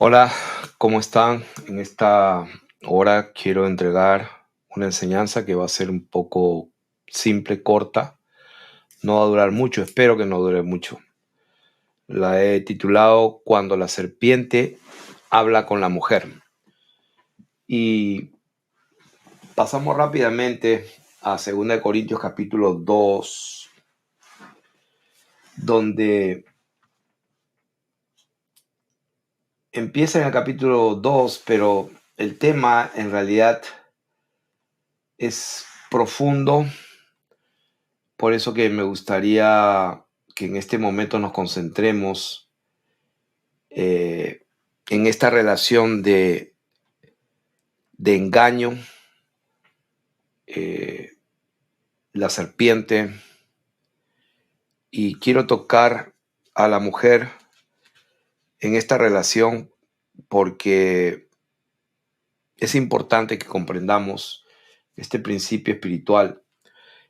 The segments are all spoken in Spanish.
Hola, ¿cómo están? En esta hora quiero entregar una enseñanza que va a ser un poco simple, corta. No va a durar mucho, espero que no dure mucho. La he titulado Cuando la serpiente habla con la mujer. Y pasamos rápidamente a 2 Corintios capítulo 2, donde empieza en el capítulo 2, pero el tema en realidad es profundo. Por eso que me gustaría que en este momento nos concentremos eh, en esta relación de engaño, eh, la serpiente, y quiero tocar a la mujer en esta relación porque es importante que comprendamos este principio espiritual.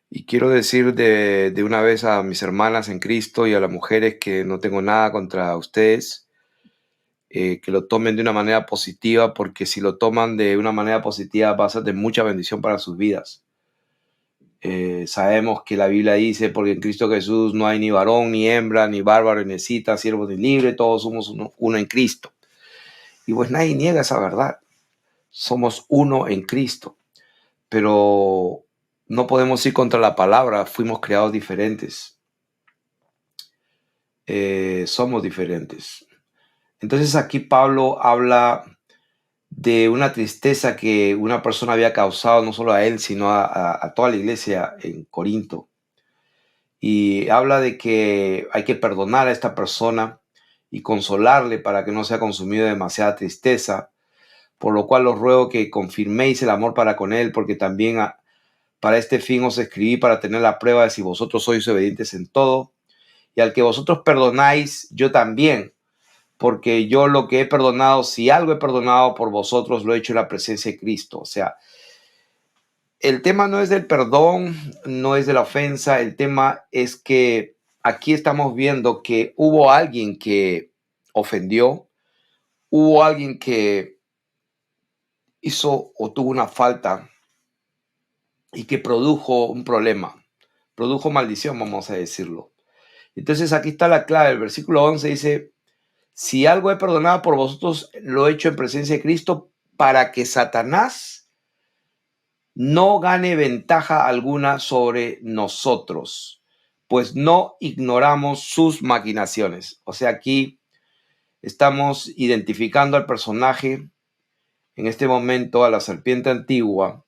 Y quiero decir de una vez a mis hermanas en Cristo y a las mujeres que no tengo nada contra ustedes, que lo tomen de una manera positiva, porque si lo toman de una manera positiva va a ser de mucha bendición para sus vidas. Sabemos que la Biblia dice, porque en Cristo Jesús no hay ni varón, ni hembra, ni bárbaro, ni necesita, siervo, ni libre, todos somos uno en Cristo. Y pues nadie niega esa verdad. Somos uno en Cristo. Pero no podemos ir contra la palabra, fuimos creados diferentes. Somos diferentes. Entonces aquí Pablo habla de una tristeza que una persona había causado no solo a él, sino a toda la iglesia en Corinto. Y habla de que hay que perdonar a esta persona y consolarle para que no sea consumido de demasiada tristeza, por lo cual os ruego que confirméis el amor para con él, porque también para este fin os escribí, para tener la prueba de si vosotros sois obedientes en todo. Y al que vosotros perdonáis, yo también, porque yo lo que he perdonado, si algo he perdonado por vosotros, lo he hecho en la presencia de Cristo. O sea, el tema no es del perdón, no es de la ofensa, el tema es que aquí estamos viendo que hubo alguien que ofendió, hubo alguien que hizo o tuvo una falta y que produjo un problema, produjo maldición, vamos a decirlo. Entonces aquí está la clave, el versículo 11 dice, si algo he perdonado por vosotros, lo he hecho en presencia de Cristo para que Satanás no gane ventaja alguna sobre nosotros, pues no ignoramos sus maquinaciones. O sea, aquí estamos identificando al personaje, en este momento a la serpiente antigua,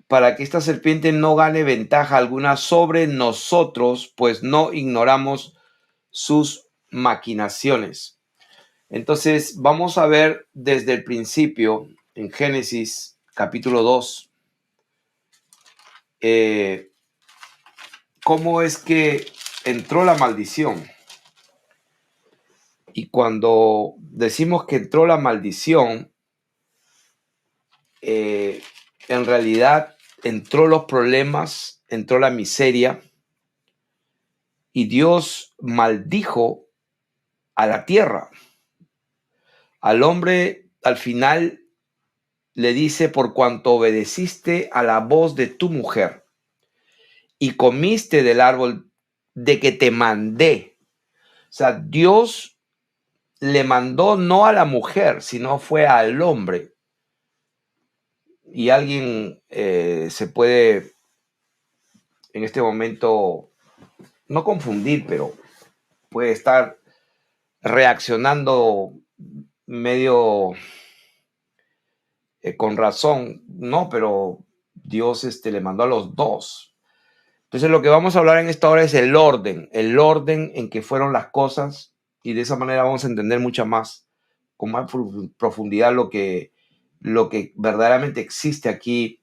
para que esta serpiente no gane ventaja alguna sobre nosotros, pues no ignoramos sus maquinaciones. Entonces, vamos a ver desde el principio, en Génesis capítulo 2, cómo es que entró la maldición. Y cuando decimos que entró la maldición, en realidad entró los problemas, entró la miseria, y Dios maldijo a la tierra. Al hombre, al final, le dice, por cuanto obedeciste a la voz de tu mujer y comiste del árbol de que te mandé. O sea, Dios le mandó no a la mujer, sino fue al hombre. Y alguien se puede en este momento no confundir, pero puede estar reaccionando medio con razón, no, pero Dios le mandó a los dos. Entonces lo que vamos a hablar en esta hora es el orden en que fueron las cosas, y de esa manera vamos a entender mucho más, con más profundidad lo que verdaderamente existe aquí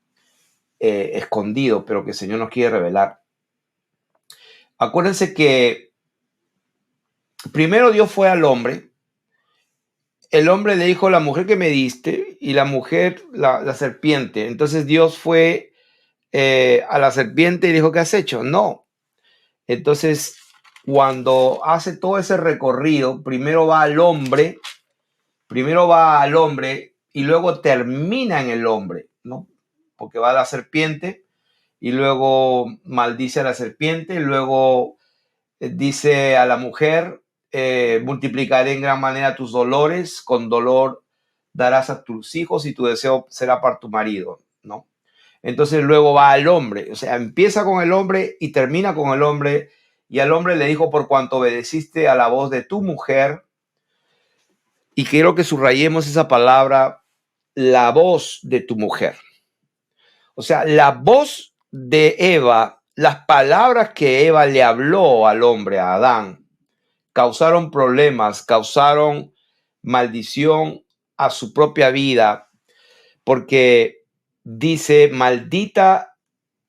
escondido, pero que el Señor nos quiere revelar. Acuérdense que primero Dios fue al hombre, el hombre le dijo, la mujer que me diste, y la mujer, la serpiente. Entonces Dios fue a la serpiente y dijo, ¿qué has hecho? No. Entonces, cuando hace todo ese recorrido, primero va al hombre Primero va al hombre y luego termina en el hombre, ¿no? Porque va a la serpiente y luego maldice a la serpiente, y luego dice a la mujer, multiplicaré en gran manera tus dolores, con dolor darás a tus hijos y tu deseo será para tu marido, ¿no? Entonces luego va al hombre, o sea, empieza con el hombre y termina con el hombre, y al hombre le dijo, por cuanto obedeciste a la voz de tu mujer, y quiero que subrayemos esa palabra, la voz de tu mujer. O sea, la voz de Eva, las palabras que Eva le habló al hombre, a Adán, causaron problemas, causaron maldición a su propia vida, porque dice, maldita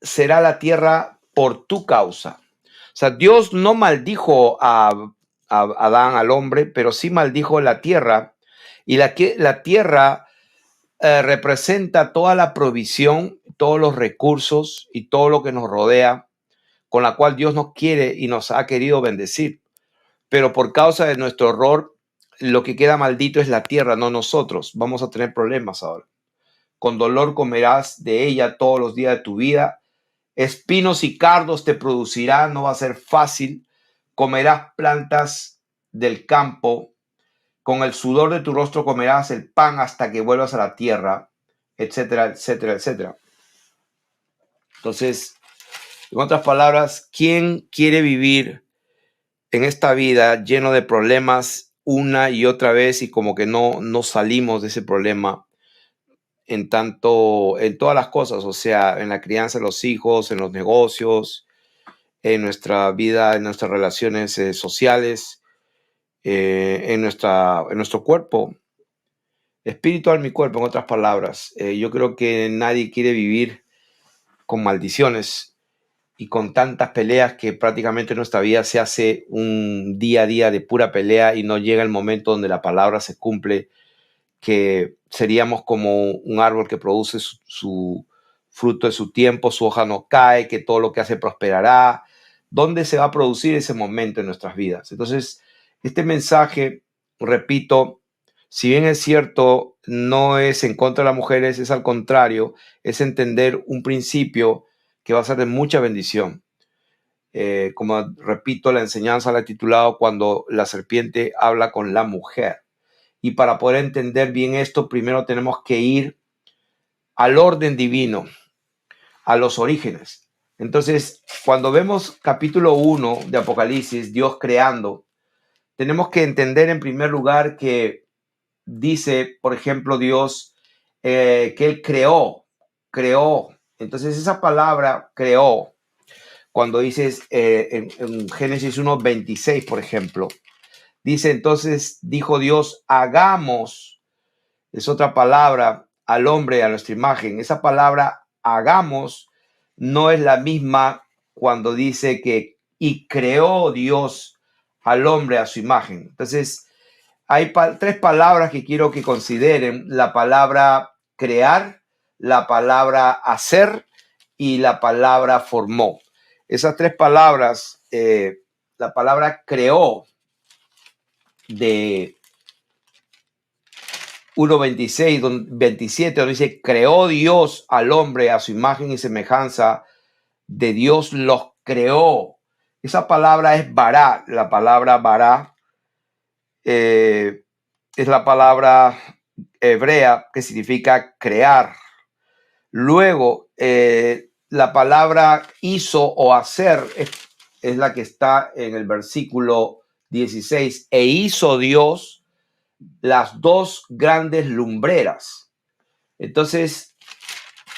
será la tierra por tu causa. O sea, Dios no maldijo a Adán, al hombre, pero sí maldijo la tierra, y la tierra representa toda la provisión, todos los recursos y todo lo que nos rodea, con la cual Dios nos quiere y nos ha querido bendecir. Pero por causa de nuestro error, lo que queda maldito es la tierra, no nosotros. Vamos a tener problemas ahora. Con dolor comerás de ella todos los días de tu vida. Espinos y cardos te producirá, no va a ser fácil. Comerás plantas del campo. Con el sudor de tu rostro comerás el pan hasta que vuelvas a la tierra, etcétera, etcétera, etcétera. Entonces, en otras palabras, ¿quién quiere vivir en esta vida lleno de problemas una y otra vez y como que no salimos de ese problema en todas las cosas? O sea, en la crianza de los hijos, en los negocios, en nuestra vida, en nuestras relaciones sociales, en nuestro cuerpo. Espiritual, mi cuerpo, en otras palabras. Yo creo que nadie quiere vivir con maldiciones y con tantas peleas, que prácticamente nuestra vida se hace un día a día de pura pelea y no llega el momento donde la palabra se cumple, que seríamos como un árbol que produce su fruto de su tiempo, su hoja no cae, que todo lo que hace prosperará. ¿Dónde se va a producir ese momento en nuestras vidas? Entonces, este mensaje, repito, si bien es cierto, no es en contra de las mujeres, es al contrario, es entender un principio que va a ser de mucha bendición. Como repito, la enseñanza la he titulado Cuando la serpiente habla con la mujer. Y para poder entender bien esto, primero tenemos que ir al orden divino, a los orígenes. Entonces, cuando vemos capítulo 1 de Apocalipsis, Dios creando, tenemos que entender en primer lugar que dice, por ejemplo, Dios, que Él creó. Entonces, esa palabra creó, cuando dices en Génesis 1:26, por ejemplo, dice, entonces dijo Dios, hagamos, es otra palabra, al hombre a nuestra imagen. Esa palabra hagamos no es la misma cuando dice que y creó Dios al hombre a su imagen. Entonces, hay tres palabras que quiero que consideren: la palabra crear, la palabra hacer y la palabra formó. Esas tres palabras, la palabra creó de 1:26, 27, donde dice, creó Dios al hombre a su imagen y semejanza de Dios los creó. Esa palabra es bará. La palabra bará es la palabra hebrea que significa crear. Luego, la palabra hizo o hacer es la que está en el versículo 16. E hizo Dios las dos grandes lumbreras. Entonces,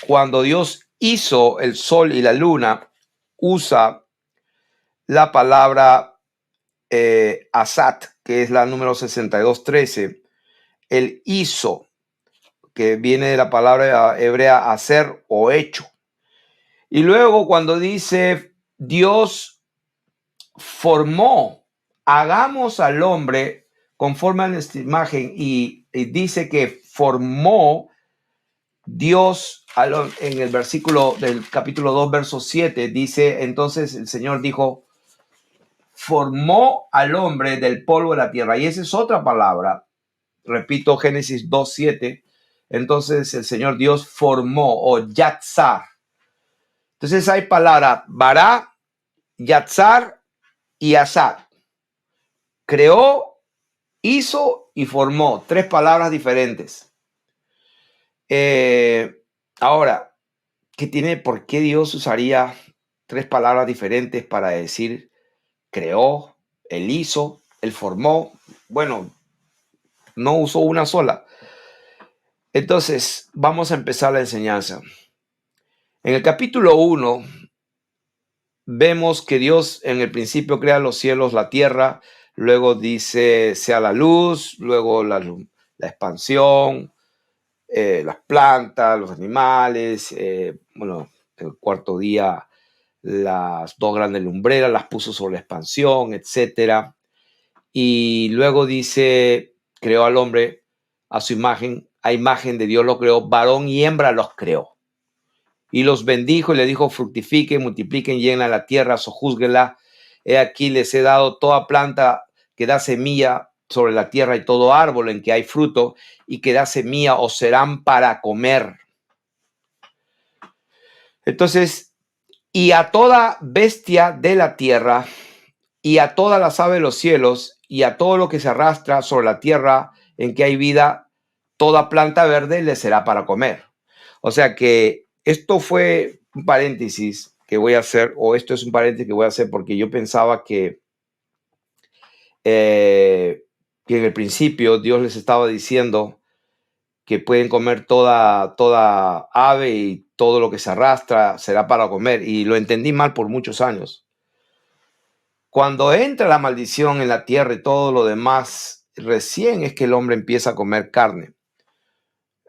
cuando Dios hizo el sol y la luna, usa la palabra asat, que es la número 62:13. El hizo, que viene de la palabra hebrea hacer o hecho. Y luego cuando dice Dios formó, hagamos al hombre conforme a nuestra imagen, y dice que formó Dios en el versículo del capítulo 2, verso 7, dice, entonces el Señor dijo, formó al hombre del polvo de la tierra. Y esa es otra palabra repito, Génesis 2:7, entonces el Señor Dios formó, o yatzar. Entonces hay palabras bará, yatzar y asar. Creó, hizo y formó. 3 palabras diferentes. Ahora, ¿por qué Dios usaría 3 palabras diferentes para decir creó, él hizo, él formó? Bueno, no usó una sola. Entonces, vamos a empezar la enseñanza. En el capítulo 1, vemos que Dios en el principio crea los cielos, la tierra, luego dice sea la luz, luego la expansión, las plantas, los animales, bueno, el cuarto día las 2 grandes lumbreras las puso sobre la expansión, etcétera. Y luego dice, creó al hombre a su imagen, a imagen de Dios lo creó, varón y hembra los creó. Y los bendijo y le dijo, fructifiquen, multipliquen, llenen la tierra, sojúzguenla. He aquí les he dado toda planta que da semilla sobre la tierra y todo árbol en que hay fruto y que da semilla os serán para comer. Entonces, y a toda bestia de la tierra y a todas las aves de los cielos y a todo lo que se arrastra sobre la tierra en que hay vida, toda planta verde le será para comer. O sea que esto fue un paréntesis que voy a hacer, o esto es un paréntesis que voy a hacer porque yo pensaba que en el principio Dios les estaba diciendo que pueden comer toda ave y todo lo que se arrastra será para comer. Y lo entendí mal por muchos años. Cuando entra la maldición en la tierra y todo lo demás, recién es que el hombre empieza a comer carne.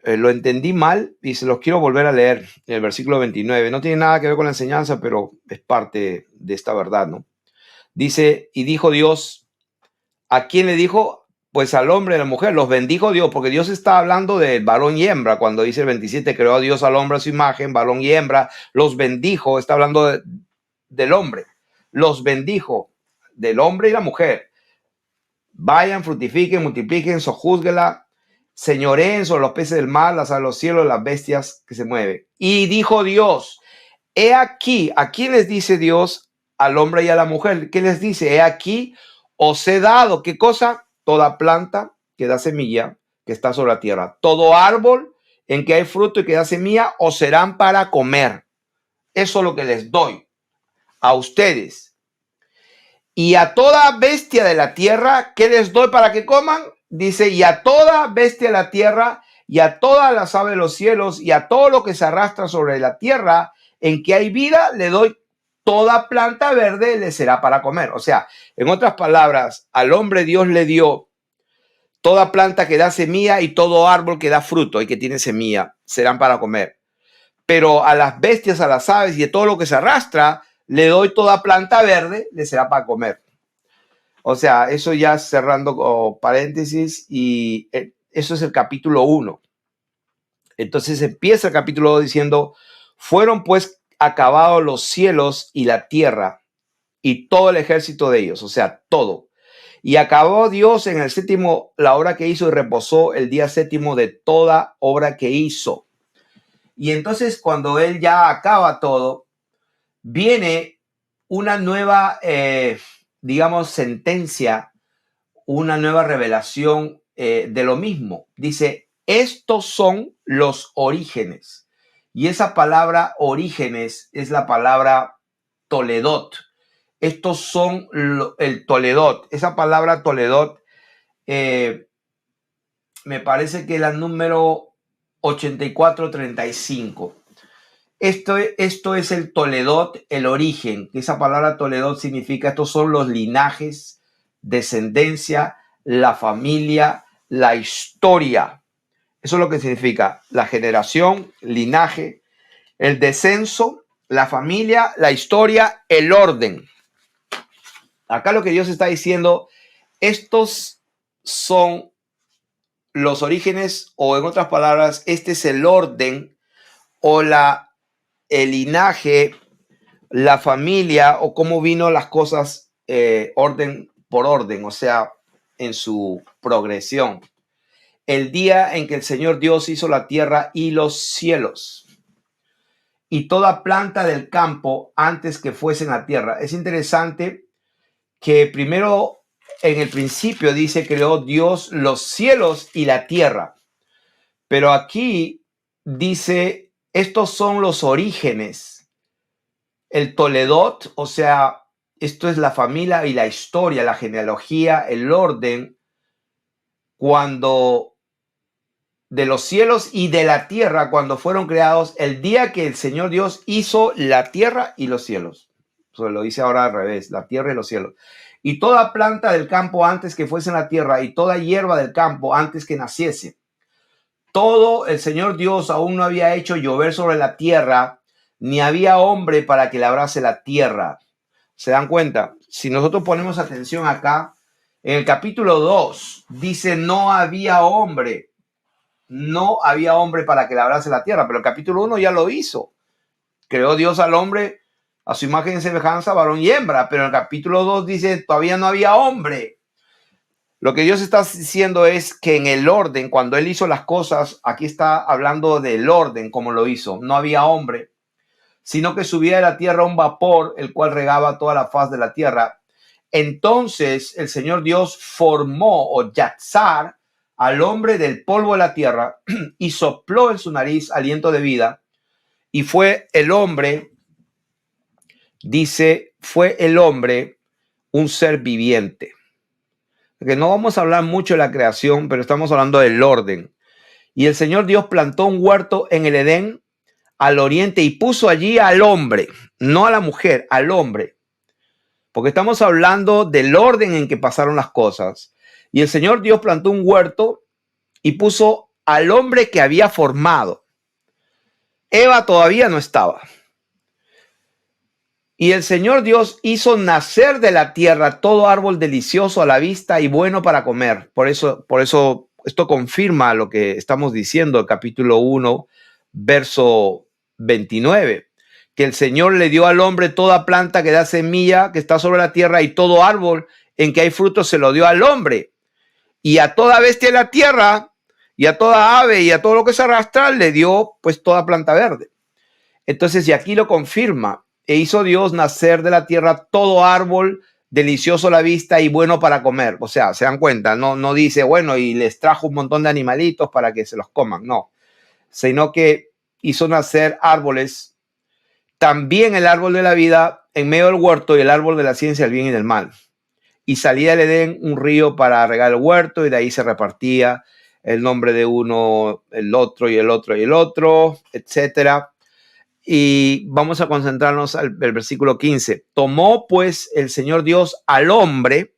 Lo entendí mal y se los quiero volver a leer en el versículo 29. No tiene nada que ver con la enseñanza, pero es parte de esta verdad, ¿no? Dice, y dijo Dios, ¿a quién le dijo? Pues al hombre y a la mujer, los bendijo Dios, porque Dios está hablando de varón y hembra. Cuando dice el 27, creó a Dios al hombre a su imagen, varón y hembra, los bendijo, está hablando del hombre. Los bendijo del hombre y la mujer. Vayan, fructifiquen, multipliquen, sojúzguenla, señoreen sobre los peces del mar, las aves de los cielos, las bestias que se mueven. Y dijo Dios, he aquí, ¿a quién les dice Dios? Al hombre y a la mujer. ¿Qué les dice? He aquí, os he dado, ¿qué cosa? Toda planta que da semilla, que está sobre la tierra. Todo árbol en que hay fruto y que da semilla, os serán para comer. Eso es lo que les doy a ustedes. Y a toda bestia de la tierra, ¿qué les doy para que coman? Dice, y a toda bestia de la tierra, y a todas las aves de los cielos, y a todo lo que se arrastra sobre la tierra, en que hay vida, le doy toda planta verde, le será para comer. O sea, en otras palabras, al hombre Dios le dio toda planta que da semilla y todo árbol que da fruto y que tiene semilla, serán para comer. Pero a las bestias, a las aves y a todo lo que se arrastra, le doy toda planta verde, le será para comer. O sea, eso ya cerrando paréntesis, y eso es el capítulo 1. Entonces empieza el capítulo 2 diciendo, fueron pues acabados los cielos y la tierra y todo el ejército de ellos, o sea, todo. Y acabó Dios en el séptimo la obra que hizo y reposó el día séptimo de toda obra que hizo. Y entonces cuando él ya acaba todo, viene una nueva, digamos, sentencia, una nueva revelación de lo mismo. Dice, estos son los orígenes. Y esa palabra orígenes es la palabra Toledot. Estos son el Toledot. Esa palabra Toledot me parece que es la número 8435. Esto es el Toledot, el origen. Esa palabra Toledot significa, estos son los linajes, descendencia, la familia, la historia. Eso es lo que significa la generación, linaje, el descenso, la familia, la historia, el orden. Acá lo que Dios está diciendo, estos son los orígenes, o en otras palabras, este es el orden o el linaje, la familia, o cómo vino las cosas orden por orden, o sea, en su progresión. el día en que el Señor Dios hizo la tierra y los cielos, y toda planta del campo antes que fuese en la tierra. Es interesante que primero en el principio dice creó Dios los cielos y la tierra, pero aquí dice estos son los orígenes, el Toledot, o sea, esto es la familia y la historia, la genealogía, el orden, cuando de los cielos y de la tierra, cuando fueron creados, el día que el Señor Dios hizo la tierra y los cielos. Eso lo dice ahora al revés, la tierra y los cielos. Y toda planta del campo antes que fuese en la tierra, y toda hierba del campo antes que naciese. Todo el Señor Dios aún no había hecho llover sobre la tierra, ni había hombre para que labrase la tierra. ¿Se dan cuenta? Si nosotros ponemos atención acá, en el capítulo 2 dice no había hombre. No había hombre para que labrase la tierra, pero el capítulo 1 ya lo hizo. Creó Dios al hombre a su imagen y semejanza, varón y hembra, pero en el capítulo 2 dice todavía no había hombre. Lo que Dios está diciendo es que en el orden, cuando Él hizo las cosas, aquí está hablando del orden como lo hizo. No había hombre, sino que subía de la tierra un vapor, el cual regaba toda la faz de la tierra. Entonces el Señor Dios formó o yatzar al hombre del polvo de la tierra y sopló en su nariz aliento de vida, y fue el hombre, dice, fue el hombre un ser viviente. Porque no vamos a hablar mucho de la creación, pero estamos hablando del orden. Y el Señor Dios plantó un huerto en el Edén al oriente y puso allí al hombre, no a la mujer, al hombre. Porque estamos hablando del orden en que pasaron las cosas. Y el Señor Dios plantó un huerto y puso al hombre que había formado. Eva todavía no estaba. Y el Señor Dios hizo nacer de la tierra todo árbol delicioso a la vista y bueno para comer. Por eso esto confirma lo que estamos diciendo, el capítulo 1, verso 29, que el Señor le dio al hombre toda planta que da semilla, que está sobre la tierra, y todo árbol en que hay frutos se lo dio al hombre. Y a toda bestia de la tierra, y a toda ave, y a todo lo que se arrastra, le dio pues toda planta verde. Entonces, y aquí lo confirma, e hizo Dios nacer de la tierra todo árbol delicioso a la vista y bueno para comer. O sea, se dan cuenta, no dice, bueno, y les trajo un montón de animalitos para que se los coman, no. Sino que hizo nacer árboles, también el árbol de la vida en medio del huerto y el árbol de la ciencia del bien y del mal. Y salía del Edén un río para regar el huerto, y de ahí se repartía el nombre de uno, el otro y el otro y el otro, etcétera. Y vamos a concentrarnos al versículo 15. Tomó pues el Señor Dios al hombre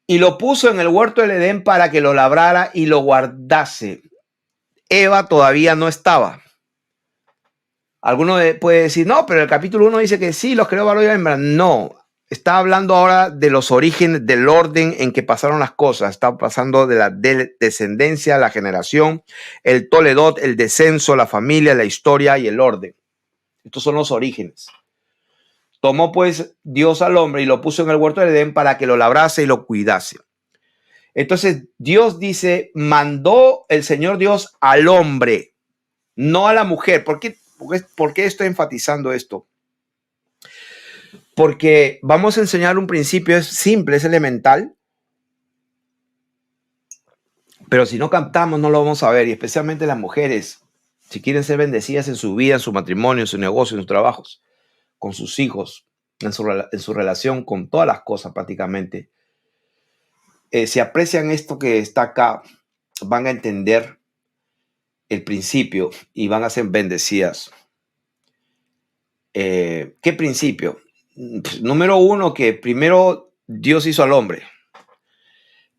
y lo puso en el huerto del Edén para que lo labrara y lo guardase. Eva todavía no estaba. Alguno puede decir, no, pero el capítulo 1 dice que sí, los creó varón y hembra. No, está hablando ahora de los orígenes, del orden en que pasaron las cosas. Está pasando de la descendencia, la generación, el Toledot, el descenso, la familia, la historia y el orden. Estos son los orígenes. Tomó pues Dios al hombre y lo puso en el huerto del Edén para que lo labrase y lo cuidase. Entonces Dios dice, mandó el Señor Dios al hombre, no a la mujer. ¿Por qué estoy enfatizando esto? Porque vamos a enseñar un principio, es simple, es elemental, pero si no captamos no lo vamos a ver, y especialmente las mujeres, si quieren ser bendecidas en su vida, en su matrimonio, en su negocio, en sus trabajos, con sus hijos, en su relación con todas las cosas prácticamente. Si aprecian esto que está acá, van a entender el principio y van a ser bendecidas. ¿Qué principio? Número uno, que primero Dios hizo al hombre,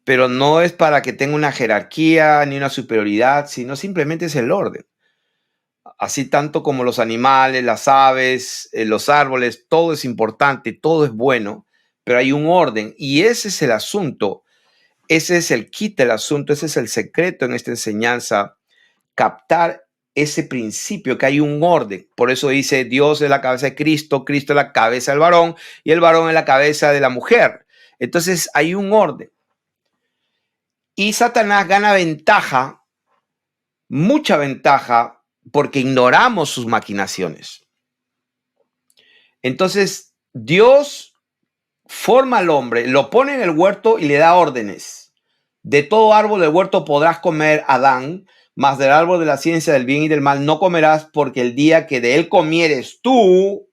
pero no es para que tenga una jerarquía ni una superioridad, sino simplemente es el orden. Así tanto como los animales, las aves, los árboles, todo es importante, todo es bueno, pero hay un orden y ese es el asunto. Ese es el kit del asunto, ese es el secreto en esta enseñanza, captar ese principio, que hay un orden. Por eso dice, Dios es la cabeza de Cristo, Cristo es la cabeza del varón y el varón es la cabeza de la mujer. Entonces hay un orden. Y Satanás gana ventaja, mucha ventaja, porque ignoramos sus maquinaciones. Entonces, Dios forma al hombre, lo pone en el huerto y le da órdenes. De todo árbol del huerto podrás comer, Adán, mas del árbol de la ciencia del bien y del mal no comerás, porque el día que de él comieres tú,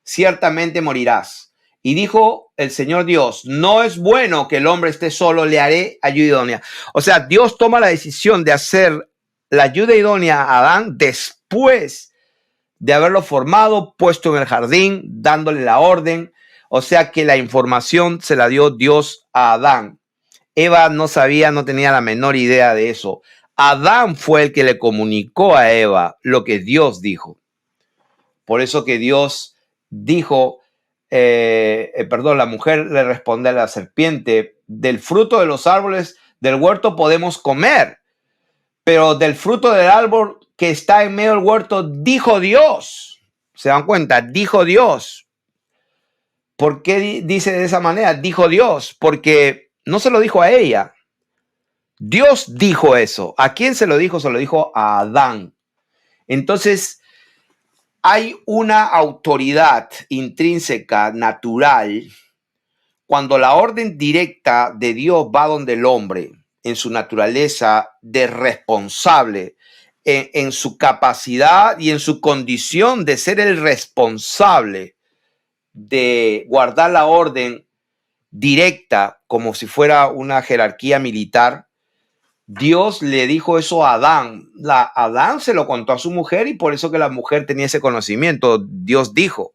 ciertamente morirás. Y dijo el Señor Dios, no es bueno que el hombre esté solo, le haré ayuda idónea. O sea, Dios toma la decisión de hacer la ayuda idónea a Adán después de haberlo formado, puesto en el jardín, dándole la orden. O sea que la información se la dio Dios a Adán. Eva no sabía, no tenía la menor idea de eso. Adán fue el que le comunicó a Eva lo que Dios dijo. Por eso que Dios dijo, la mujer le responde a la serpiente, del fruto de los árboles del huerto podemos comer, pero del fruto del árbol que está en medio del huerto, dijo Dios. ¿Se dan cuenta? Dijo Dios. ¿Por qué dice de esa manera? Dijo Dios, porque no se lo dijo a ella. Dios dijo eso. ¿A quién se lo dijo? Se lo dijo a Adán. Entonces, hay una autoridad intrínseca, natural, cuando la orden directa de Dios va donde el hombre, en su naturaleza de responsable, en su capacidad y en su condición de ser el responsable de guardar la orden directa como si fuera una jerarquía militar. Dios le dijo eso a Adán. Adán se lo contó a su mujer y por eso que la mujer tenía ese conocimiento. Dios dijo.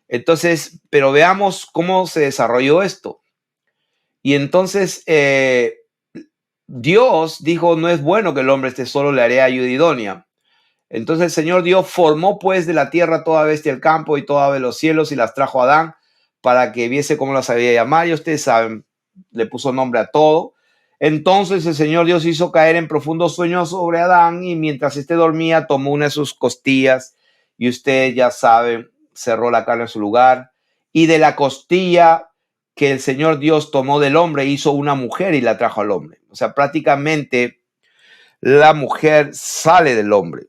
Entonces, pero veamos cómo se desarrolló esto. Y entonces Dios dijo, no es bueno que el hombre esté solo, le haré ayuda idónea. Entonces el Señor Dios formó pues de la tierra toda bestia del campo y toda ave de los cielos y las trajo a Adán para que viese cómo las sabía llamar. Y ustedes saben, le puso nombre a todo. Entonces el Señor Dios hizo caer en profundo sueño sobre Adán y mientras éste dormía tomó una de sus costillas y ustedes ya saben, cerró la carne en su lugar y de la costilla que el Señor Dios tomó del hombre hizo una mujer y la trajo al hombre. O sea, prácticamente la mujer sale del hombre.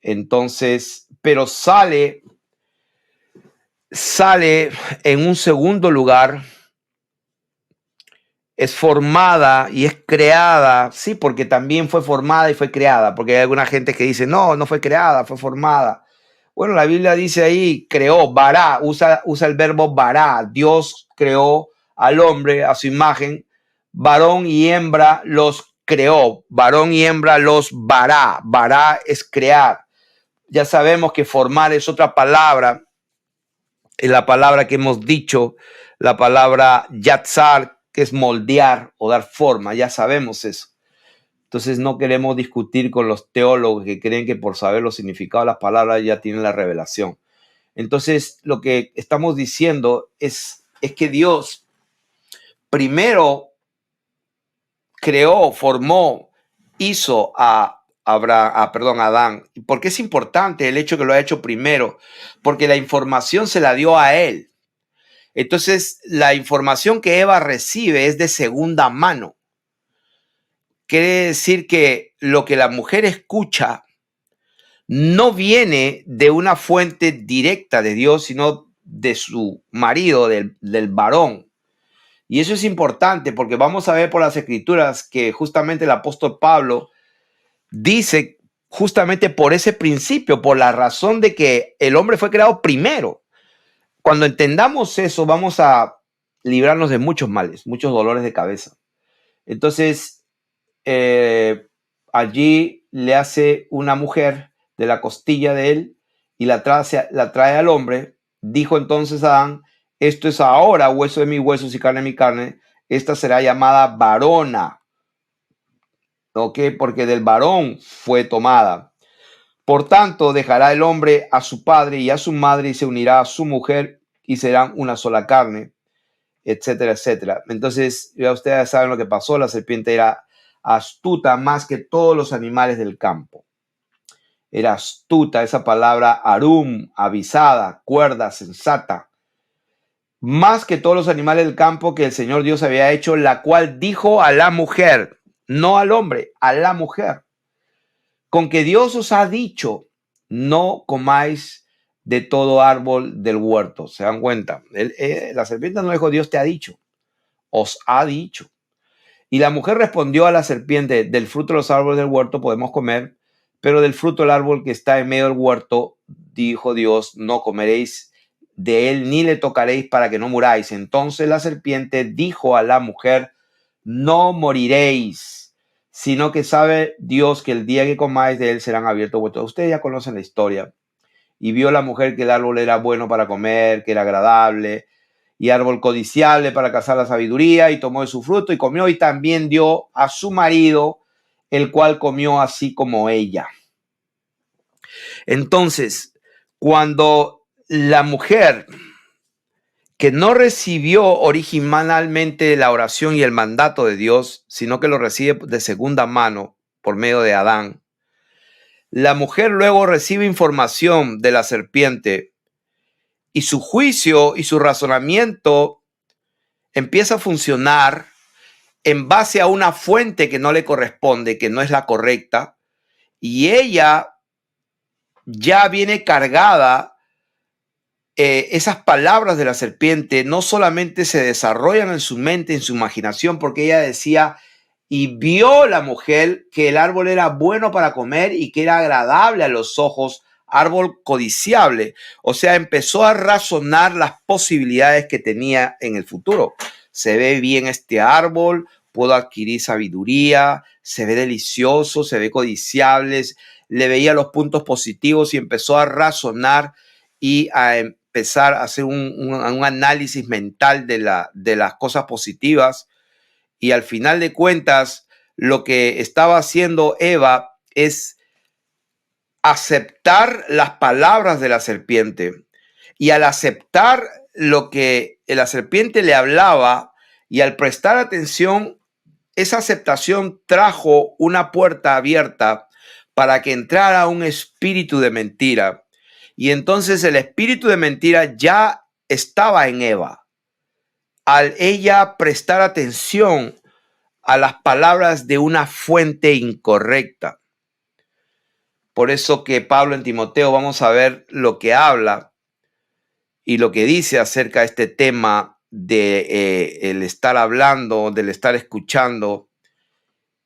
Entonces, pero sale en un segundo lugar, es formada y es creada, sí, porque también fue formada y fue creada, porque hay alguna gente que dice, no, no fue creada, fue formada. Bueno, la Biblia dice ahí, creó, bará, usa el verbo bará, Dios creó al hombre a su imagen, varón y hembra los creó, varón y hembra los bará es crear. Ya sabemos que formar es otra palabra, es la palabra que hemos dicho, la palabra yatzar, que es moldear o dar forma, ya sabemos eso. Entonces no queremos discutir con los teólogos que creen que por saber los significados de las palabras ya tienen la revelación. Entonces lo que estamos diciendo es que Dios primero creó, formó, hizo a Adán. ¿Por qué es importante el hecho que lo ha hecho primero? Porque la información se la dio a él. Entonces, la información que Eva recibe es de segunda mano. Quiere decir que lo que la mujer escucha no viene de una fuente directa de Dios, sino de su marido, del varón. Y eso es importante porque vamos a ver por las escrituras que justamente el apóstol Pablo dice justamente por ese principio, por la razón de que el hombre fue creado primero. Cuando entendamos eso, vamos a librarnos de muchos males, muchos dolores de cabeza. Entonces, allí le hace una mujer de la costilla de él y la trae al hombre. Dijo entonces Adán, esto es ahora hueso de mis huesos y carne de mi carne. Esta será llamada varona. ¿Ok? Porque del varón fue tomada. Por tanto, dejará el hombre a su padre y a su madre y se unirá a su mujer y serán una sola carne, etcétera, etcétera. Entonces, ya ustedes saben lo que pasó. La serpiente era astuta más que todos los animales del campo. Era astuta, esa palabra arum, avisada, cuerda, sensata. más que todos los animales del campo que el Señor Dios había hecho, la cual dijo a la mujer, no al hombre, a la mujer, con que Dios os ha dicho, no comáis de todo árbol del huerto. ¿Se dan cuenta? La serpiente no dijo, Dios te ha dicho, os ha dicho. Y la mujer respondió a la serpiente, del fruto de los árboles del huerto podemos comer, pero del fruto del árbol que está en medio del huerto, dijo Dios, no comeréis de él ni le tocaréis para que no muráis. Entonces la serpiente dijo a la mujer, no moriréis, sino que sabe Dios que el día que comáis de él serán abiertos vuestros. Ustedes ya conocen la historia. Y vio la mujer que el árbol era bueno para comer, que era agradable, y árbol codiciable para cazar la sabiduría, y tomó de su fruto y comió, y también dio a su marido, el cual comió así como ella. Entonces, cuando la mujer que no recibió originalmente la oración y el mandato de Dios, sino que lo recibe de segunda mano por medio de Adán, la mujer luego recibe información de la serpiente y su juicio y su razonamiento empieza a funcionar en base a una fuente que no le corresponde, que no es la correcta, y ella ya viene cargada. Esas palabras de la serpiente no solamente se desarrollan en su mente, en su imaginación, porque ella decía, y vio la mujer que el árbol era bueno para comer y que era agradable a los ojos, árbol codiciable. O sea, empezó a razonar las posibilidades que tenía en el futuro. Se ve bien este árbol, puedo adquirir sabiduría, se ve delicioso, se ve codiciable, le veía los puntos positivos y empezó a razonar y a empezar a hacer un análisis mental de las cosas positivas. Y al final de cuentas, lo que estaba haciendo Eva es aceptar las palabras de la serpiente. Y al aceptar lo que la serpiente le hablaba y al prestar atención, esa aceptación trajo una puerta abierta para que entrara un espíritu de mentira. Y entonces el espíritu de mentira ya estaba en Eva. Al ella prestar atención a las palabras de una fuente incorrecta. Por eso que Pablo en Timoteo, vamos a ver lo que habla y lo que dice acerca de este tema de el estar hablando, del estar escuchando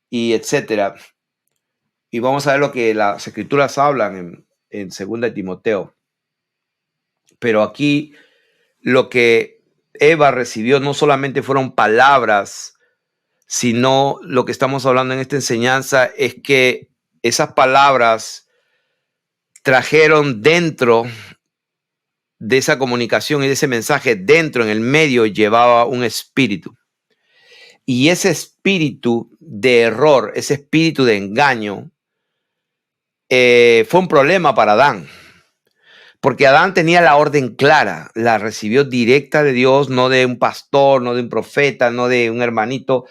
y etcétera. Y vamos a ver lo que las escrituras hablan en 2 de Timoteo. Pero aquí lo que Eva recibió no solamente fueron palabras, sino lo que estamos hablando en esta enseñanza es que esas palabras trajeron dentro de esa comunicación y de ese mensaje, dentro, en el medio, llevaba un espíritu. Y ese espíritu de error, ese espíritu de engaño, fue un problema para Adán. Porque Adán tenía la orden clara, la recibió directa de Dios, no de un pastor, no de un profeta, no de un hermanito,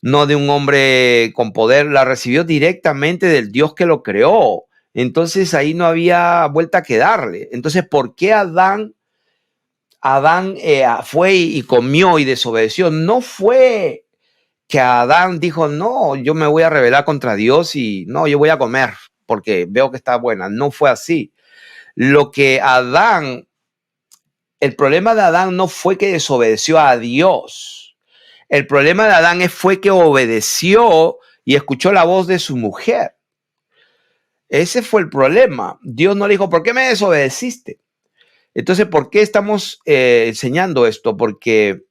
no de un hombre con poder, la recibió directamente del Dios que lo creó. Entonces ahí no había vuelta que darle. Entonces, ¿por qué Adán fue y comió y desobedeció? No fue que Adán dijo, no, yo me voy a rebelar contra Dios y no, yo voy a comer porque veo que está buena. No fue así. El problema de Adán no fue que desobedeció a Dios. El problema de Adán fue que obedeció y escuchó la voz de su mujer. Ese fue el problema. Dios no le dijo, ¿por qué me desobedeciste? Entonces, ¿por qué estamos enseñando esto? Porque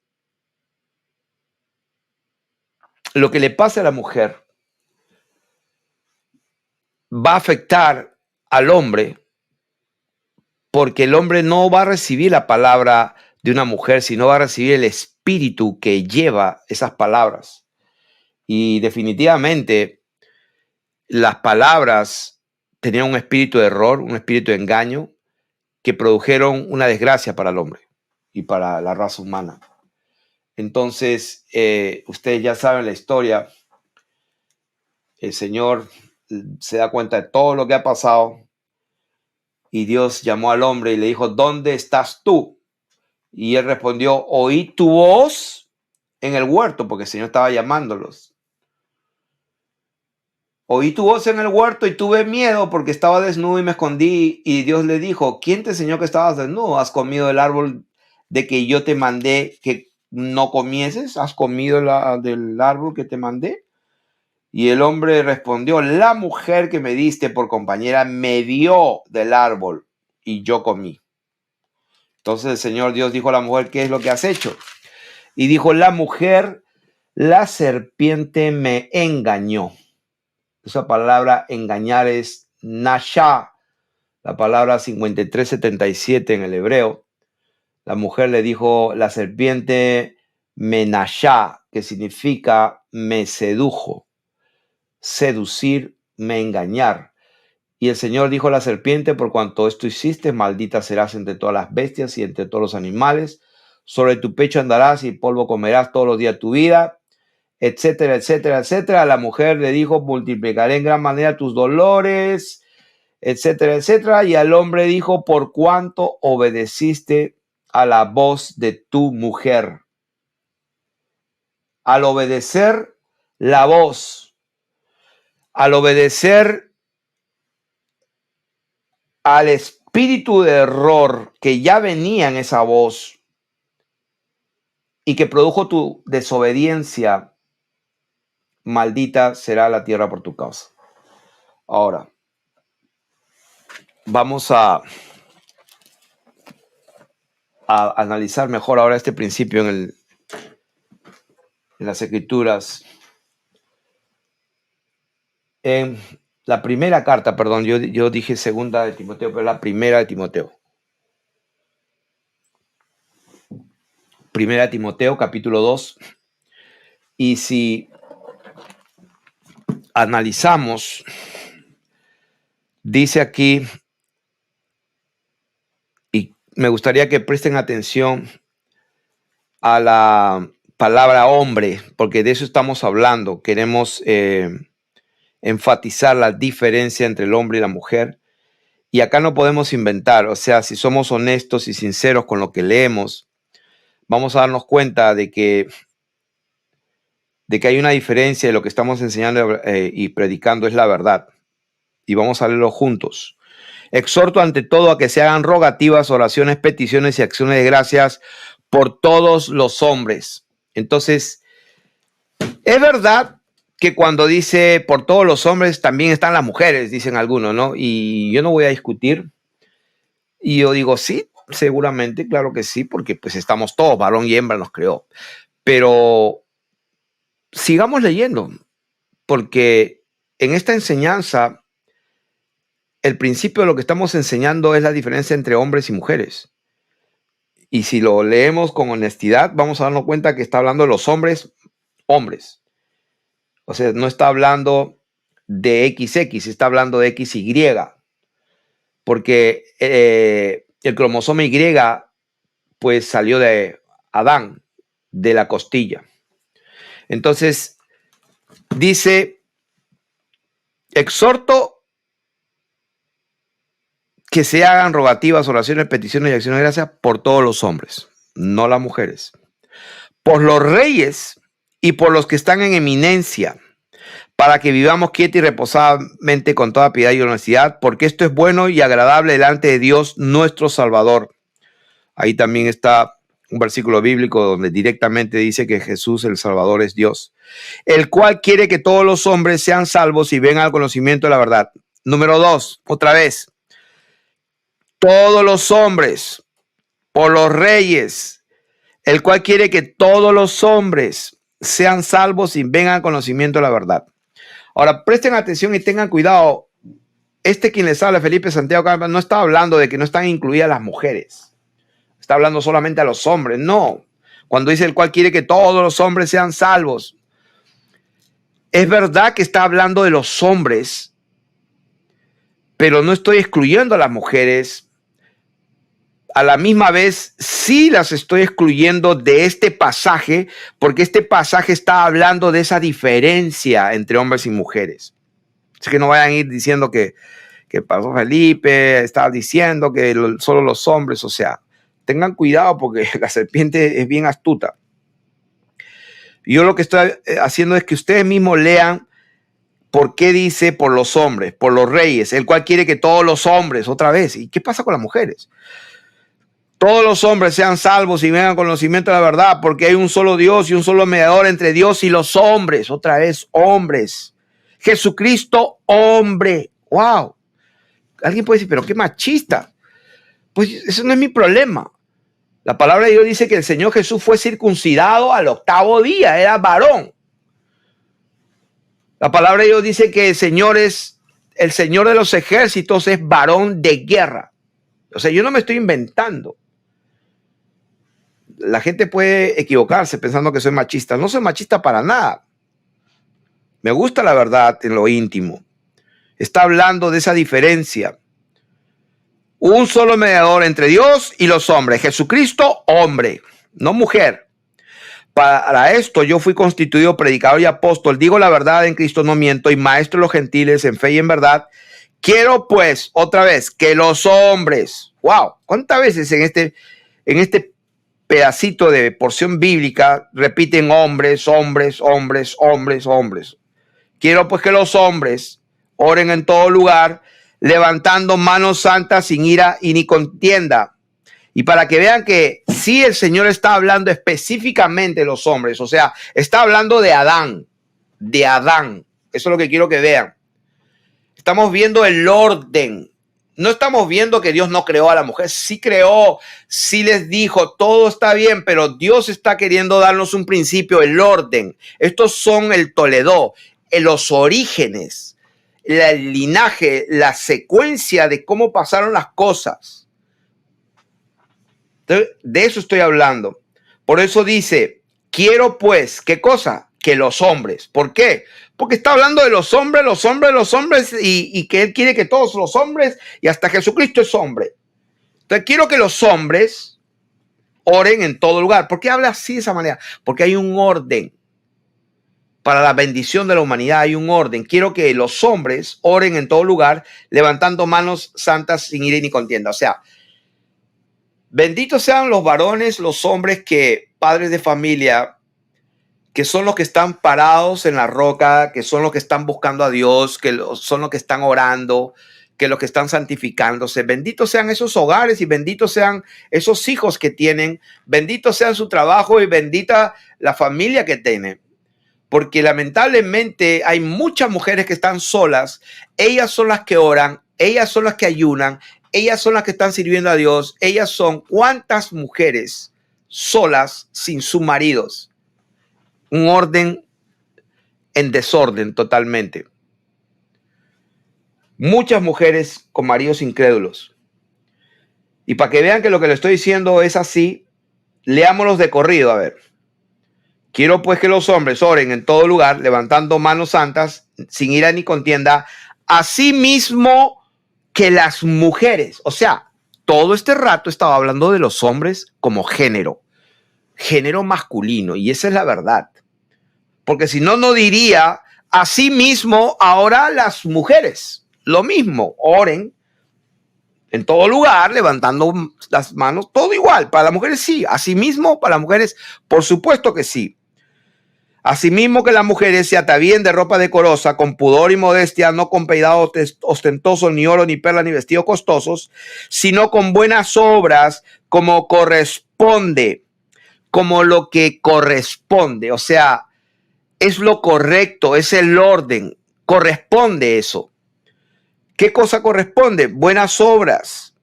lo que le pasa a la mujer va a afectar al hombre, porque el hombre no va a recibir la palabra de una mujer, sino va a recibir el espíritu que lleva esas palabras. Y definitivamente las palabras tenían un espíritu de error, un espíritu de engaño, que produjeron una desgracia para el hombre y para la raza humana. Entonces, ustedes ya saben la historia. El Señor se da cuenta de todo lo que ha pasado y Dios llamó al hombre y le dijo, ¿dónde estás tú? Y él respondió, oí tu voz en el huerto, porque el Señor estaba llamándolos. Oí tu voz en el huerto y tuve miedo porque estaba desnudo y me escondí. Y Dios le dijo, ¿quién te enseñó que estabas desnudo? ¿Has comido del árbol de que yo te mandé que no comieses? ¿Has comido del árbol que te mandé? Y el hombre respondió, la mujer que me diste por compañera me dio del árbol y yo comí. Entonces el Señor Dios dijo a la mujer, ¿qué es lo que has hecho? Y dijo la mujer, la serpiente me engañó. Esa palabra engañar es nasha, la palabra 5377 en el hebreo. La mujer le dijo, la serpiente me nasha, que significa me sedujo. Seducir, me engañar. Y el Señor dijo a la serpiente, por cuanto esto hiciste, maldita serás entre todas las bestias y entre todos los animales. Sobre tu pecho andarás y polvo comerás todos los días de tu vida, etcétera, etcétera, etcétera. La mujer le dijo, multiplicaré en gran manera tus dolores, etcétera, etcétera. Y al hombre dijo, por cuanto obedeciste a la voz de tu mujer. Al obedecer la voz, al obedecer al espíritu de error que ya venía en esa voz y que produjo tu desobediencia, maldita será la tierra por tu causa. Ahora, vamos a analizar mejor ahora este principio en las Escrituras. En la primera carta, perdón, yo dije segunda de Timoteo, pero la primera de Timoteo. Primera de Timoteo, capítulo 2. Y si analizamos, dice aquí, y me gustaría que presten atención a la palabra hombre, porque de eso estamos hablando. Queremos enfatizar la diferencia entre el hombre y la mujer. Y acá no podemos inventar, o sea, si somos honestos y sinceros con lo que leemos, vamos a darnos cuenta de que hay una diferencia. De lo que estamos enseñando y predicando es la verdad. Y vamos a leerlo juntos. Exhorto ante todo a que se hagan rogativas, oraciones, peticiones y acciones de gracias por todos los hombres. Entonces, es verdad que cuando dice por todos los hombres también están las mujeres, dicen algunos, ¿no? Y yo no voy a discutir. Y yo digo, sí, seguramente, claro que sí, porque pues estamos todos, varón y hembra nos creó. Pero sigamos leyendo, porque en esta enseñanza, el principio de lo que estamos enseñando es la diferencia entre hombres y mujeres. Y si lo leemos con honestidad, vamos a darnos cuenta que está hablando de los hombres, hombres. O sea, no está hablando de XX, está hablando de XY. Porque el cromosoma Y pues salió de Adán, de la costilla. Entonces, dice, exhorto que se hagan rogativas, oraciones, peticiones y acciones de gracias por todos los hombres, no las mujeres, por los reyes y por los que están en eminencia, para que vivamos quieta y reposadamente con toda piedad y honestidad, porque esto es bueno y agradable delante de Dios nuestro Salvador. Ahí también está un versículo bíblico donde directamente dice que Jesús el Salvador es Dios, el cual quiere que todos los hombres sean salvos y vengan al conocimiento de la verdad. Número 2, otra vez, todos los hombres, por los reyes, el cual quiere que todos los hombres sean salvos y vengan al conocimiento de la verdad. Ahora, presten atención y tengan cuidado. Quien les habla, Felipe Santiago, no está hablando de que no están incluidas las mujeres. Está hablando solamente a los hombres. No. Cuando dice el cual quiere que todos los hombres sean salvos, es verdad que está hablando de los hombres, pero no estoy excluyendo a las mujeres. A la misma vez, sí las estoy excluyendo de este pasaje, porque este pasaje está hablando de esa diferencia entre hombres y mujeres. Así que no vayan a ir diciendo que pasó Felipe, estaba diciendo que solo los hombres, o sea, Tengan cuidado porque la serpiente es bien astuta. Yo lo que estoy haciendo es que ustedes mismos lean por qué dice por los hombres, por los reyes, el cual quiere que todos los hombres, otra vez. ¿Y qué pasa con las mujeres? Todos los hombres sean salvos y vengan conocimiento de la verdad, porque hay un solo Dios y un solo mediador entre Dios y los hombres. Otra vez, hombres. Jesucristo, hombre. ¡Wow! Alguien puede decir, pero qué machista. Pues eso no es mi problema. La palabra de Dios dice que el Señor Jesús fue circuncidado al 8º día, era varón. La palabra de Dios dice que el Señor de los ejércitos, es varón de guerra. O sea, yo no me estoy inventando. La gente puede equivocarse pensando que soy machista. No soy machista para nada. Me gusta la verdad en lo íntimo. Está hablando de esa diferencia. Un solo mediador entre Dios y los hombres. Jesucristo, hombre, no mujer. Para esto yo fui constituido predicador y apóstol. Digo la verdad en Cristo, no miento. Y maestro de los gentiles en fe y en verdad. Quiero pues, otra vez, que los hombres. Wow, ¿cuántas veces en este pedacito de porción bíblica repiten hombres, hombres, hombres, hombres, hombres? Quiero pues que los hombres oren en todo lugar, levantando manos santas sin ira y ni contienda. Y para que vean que sí, el Señor está hablando específicamente de los hombres, o sea, está hablando de Adán, de Adán. Eso es lo que quiero que vean. Estamos viendo el orden. No estamos viendo que Dios no creó a la mujer. Sí creó, sí les dijo, todo está bien, pero Dios está queriendo darnos un principio, el orden. Estos son el Toledó, los orígenes, el linaje, la secuencia de cómo pasaron las cosas. De eso estoy hablando. Por eso dice, quiero pues, ¿qué cosa? Que los hombres. ¿Por qué? Porque está hablando de los hombres, y que Él quiere que todos los hombres, y hasta Jesucristo es hombre. Entonces quiero que los hombres oren en todo lugar. ¿Por qué habla así de esa manera? Porque hay un orden. Para la bendición de la humanidad hay un orden. Quiero que los hombres oren en todo lugar, levantando manos santas sin ira ni contienda. O sea, benditos sean los varones, los hombres padres de familia, que son los que están parados en la roca, que son los que están buscando a Dios, son los que están orando, que los que están santificándose. Benditos sean esos hogares y benditos sean esos hijos que tienen. Benditos sean su trabajo y bendita la familia que tienen. Porque lamentablemente hay muchas mujeres que están solas. Ellas son las que oran, ellas son las que ayunan, ellas son las que están sirviendo a Dios. Ellas son cuántas mujeres solas sin sus maridos. Un orden en desorden totalmente. Muchas mujeres con maridos incrédulos. Y para que vean que lo que le estoy diciendo es así, leámoslos de corrido, a ver. Quiero pues que los hombres oren en todo lugar, levantando manos santas, sin ira ni contienda, así mismo que las mujeres. O sea, todo este rato estaba hablando de los hombres como género masculino, y esa es la verdad. Porque si no, no diría, así mismo ahora las mujeres, lo mismo, oren en todo lugar, levantando las manos, todo igual. Para las mujeres sí, así mismo para las mujeres, por supuesto que sí. Asimismo que las mujeres se atavíen de ropa decorosa, con pudor y modestia, no con peinado ostentoso, ni oro, ni perla, ni vestidos costosos, sino con buenas obras, como corresponde, como lo que corresponde. O sea, es lo correcto, es el orden, corresponde eso. ¿Qué cosa corresponde? Buenas obras.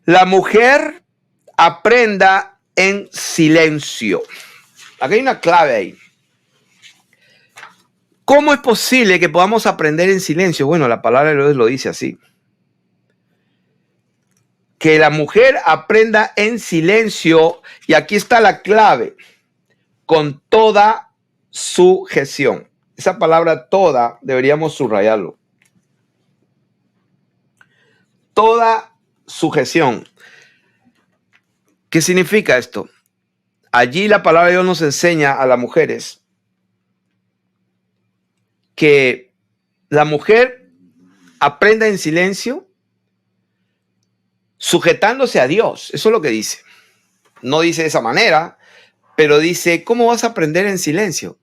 La mujer aprenda en silencio. Aquí hay una clave ahí. ¿Cómo es posible que podamos aprender en silencio? Bueno, la palabra de Dios lo dice así. Que la mujer aprenda en silencio, y aquí está la clave, con toda sujeción. Esa palabra toda deberíamos subrayarlo. Toda sujeción. ¿Qué significa esto? Allí la palabra de Dios nos enseña a las mujeres que la mujer aprenda en silencio sujetándose a Dios. Eso es lo que dice. No dice de esa manera, pero dice, ¿cómo vas a aprender en silencio?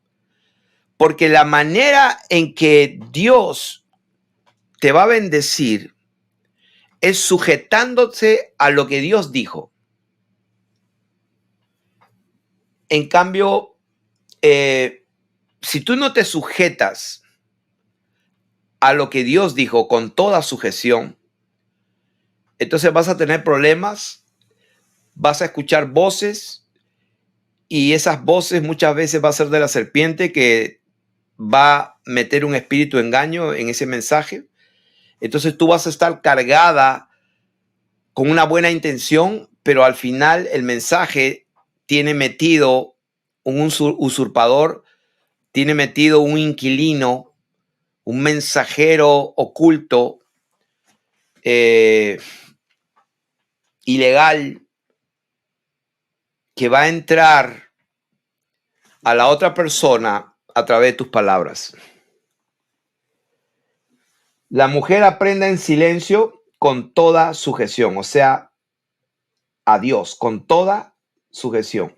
Porque la manera en que Dios te va a bendecir es sujetándose a lo que Dios dijo. En cambio, si tú no te sujetas a lo que Dios dijo con toda sujeción, entonces vas a tener problemas, vas a escuchar voces y esas voces muchas veces va a ser de la serpiente que va a meter un espíritu de engaño en ese mensaje. Entonces tú vas a estar cargada con una buena intención, pero al final el mensaje tiene metido un usurpador, tiene metido un inquilino, un mensajero oculto, ilegal, que va a entrar a la otra persona a través de tus palabras. La mujer aprende en silencio con toda sujeción, o sea, a Dios, con toda sujeción.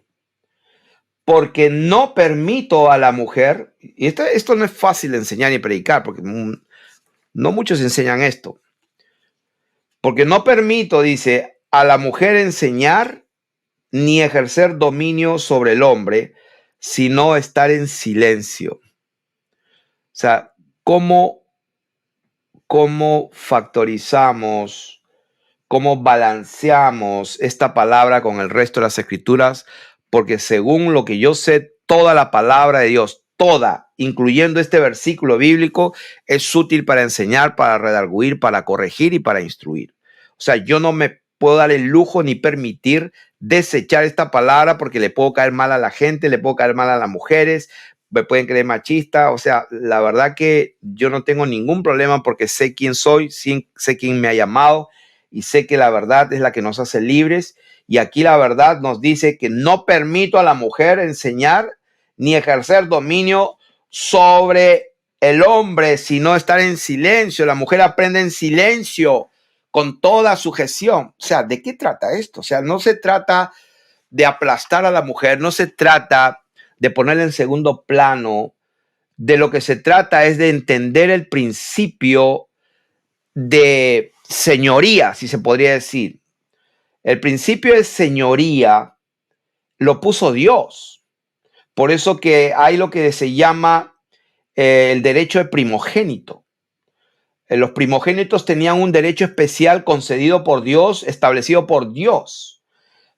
Porque no permito a la mujer, y esto no es fácil de enseñar ni predicar, porque no muchos enseñan esto. Porque no permito, dice, a la mujer enseñar ni ejercer dominio sobre el hombre, sino estar en silencio. O sea, ¿cómo factorizamos, cómo balanceamos esta palabra con el resto de las escrituras? Porque según lo que yo sé, toda la palabra de Dios, toda, incluyendo este versículo bíblico, es útil para enseñar, para redarguir, para corregir y para instruir. O sea, yo no me puedo dar el lujo ni permitir desechar esta palabra porque le puedo caer mal a la gente, le puedo caer mal a las mujeres, me pueden creer machista. O sea, la verdad que yo no tengo ningún problema porque sé quién soy, sé quién me ha llamado y sé que la verdad es la que nos hace libres. Y aquí la verdad nos dice que no permito a la mujer enseñar ni ejercer dominio sobre el hombre, sino estar en silencio. La mujer aprende en silencio con toda sujeción. O sea, ¿de qué trata esto? O sea, no se trata de aplastar a la mujer, no se trata de ponerla en segundo plano. De lo que se trata es de entender el principio de señoría, si se podría decir. El principio de señoría lo puso Dios. Por eso que hay lo que se llama el derecho de primogénito. Los primogénitos tenían un derecho especial concedido por Dios, establecido por Dios.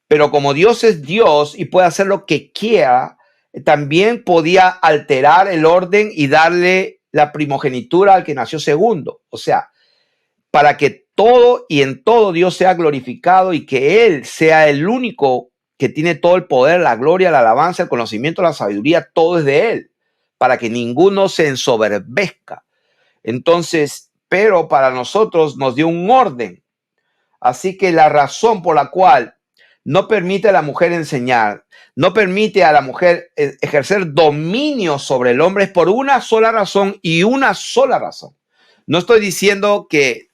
Pero como Dios es Dios y puede hacer lo que quiera, también podía alterar el orden y darle la primogenitura al que nació segundo. O sea, para que todo y en todo Dios sea glorificado y que Él sea el único que tiene todo el poder, la gloria, la alabanza, el conocimiento, la sabiduría, todo es de Él, para que ninguno se ensoberbezca. Entonces, pero para nosotros nos dio un orden. Así que la razón por la cual no permite a la mujer enseñar, no permite a la mujer ejercer dominio sobre el hombre es por una sola razón y una sola razón. No estoy diciendo que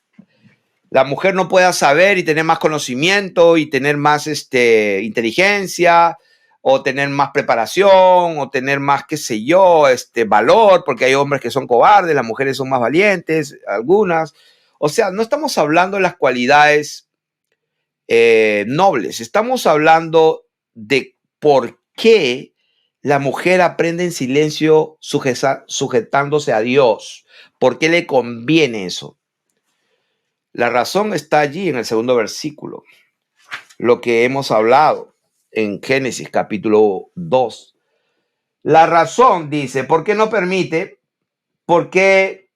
la mujer no pueda saber y tener más conocimiento y tener más inteligencia o tener más preparación o tener más, qué sé yo, valor, porque hay hombres que son cobardes, las mujeres son más valientes, algunas. O sea, no estamos hablando de las cualidades nobles, estamos hablando de por qué la mujer aprende en silencio sujetándose a Dios. ¿Por qué le conviene eso? La razón está allí en el segundo versículo, lo que hemos hablado en Génesis capítulo 2. La razón dice, ¿por qué no permite? ¿Por qué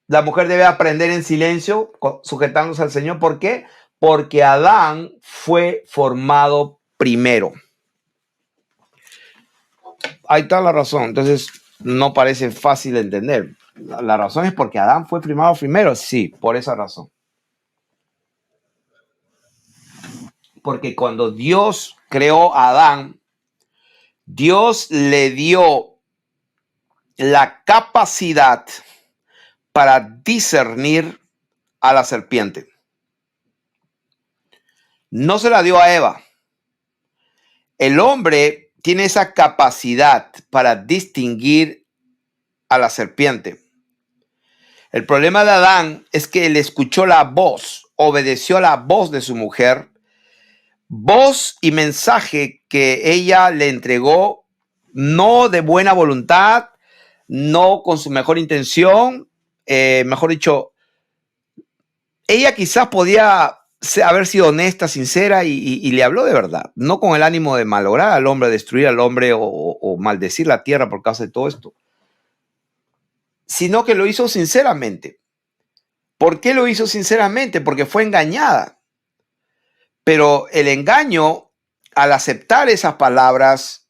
la mujer debe aprender en silencio, sujetándose al Señor? ¿Por qué? Porque Adán fue formado primero. Ahí está la razón. Entonces, no parece fácil de entender. La razón es porque Adán fue formado primero. Sí, por esa razón. Porque cuando Dios creó a Adán, Dios le dio la capacidad para discernir a la serpiente. No se la dio a Eva. El hombre tiene esa capacidad para distinguir a la serpiente. El problema de Adán es que él escuchó la voz, obedeció la voz de su mujer, voz y mensaje que ella le entregó, no de buena voluntad, no con su mejor intención, mejor dicho, ella quizás podía haber sido honesta, sincera y le habló de verdad, no con el ánimo de malograr al hombre, destruir al hombre o maldecir la tierra por causa de todo esto, sino que lo hizo sinceramente. ¿Por qué lo hizo sinceramente? Porque fue engañada. Pero el engaño, al aceptar esas palabras,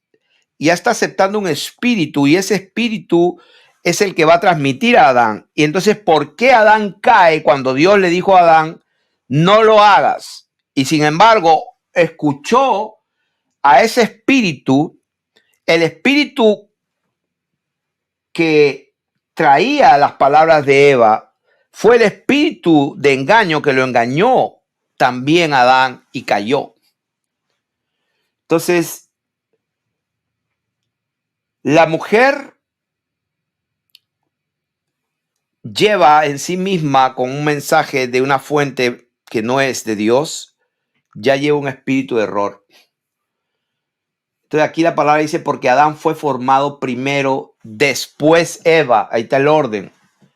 ya está aceptando un espíritu y ese espíritu es el que va a transmitir a Adán. Y entonces, ¿por qué Adán cae cuando Dios le dijo a Adán, no lo hagas? Y sin embargo, escuchó a ese espíritu, el espíritu que traía las palabras de Eva, fue el espíritu de engaño que lo engañó también a Adán y cayó. Entonces, la mujer lleva en sí misma con un mensaje de una fuente que no es de Dios, ya lleva un espíritu de error. Entonces aquí la palabra dice, porque Adán fue formado primero, después Eva. Ahí está el orden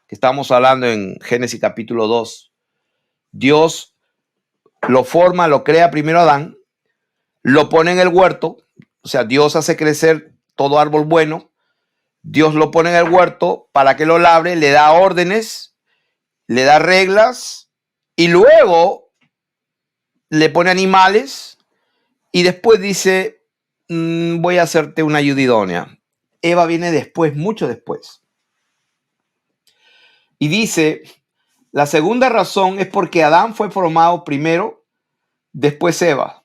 que estamos hablando en Génesis capítulo 2. Dios lo forma, lo crea primero Adán, lo pone en el huerto, o sea, Dios hace crecer todo árbol bueno, Dios lo pone en el huerto para que lo labre, le da órdenes, le da reglas y luego le pone animales y después dice, voy a hacerte una ayuda idónea. Eva viene después, mucho después. Y dice, la segunda razón es porque Adán fue formado primero, después Eva.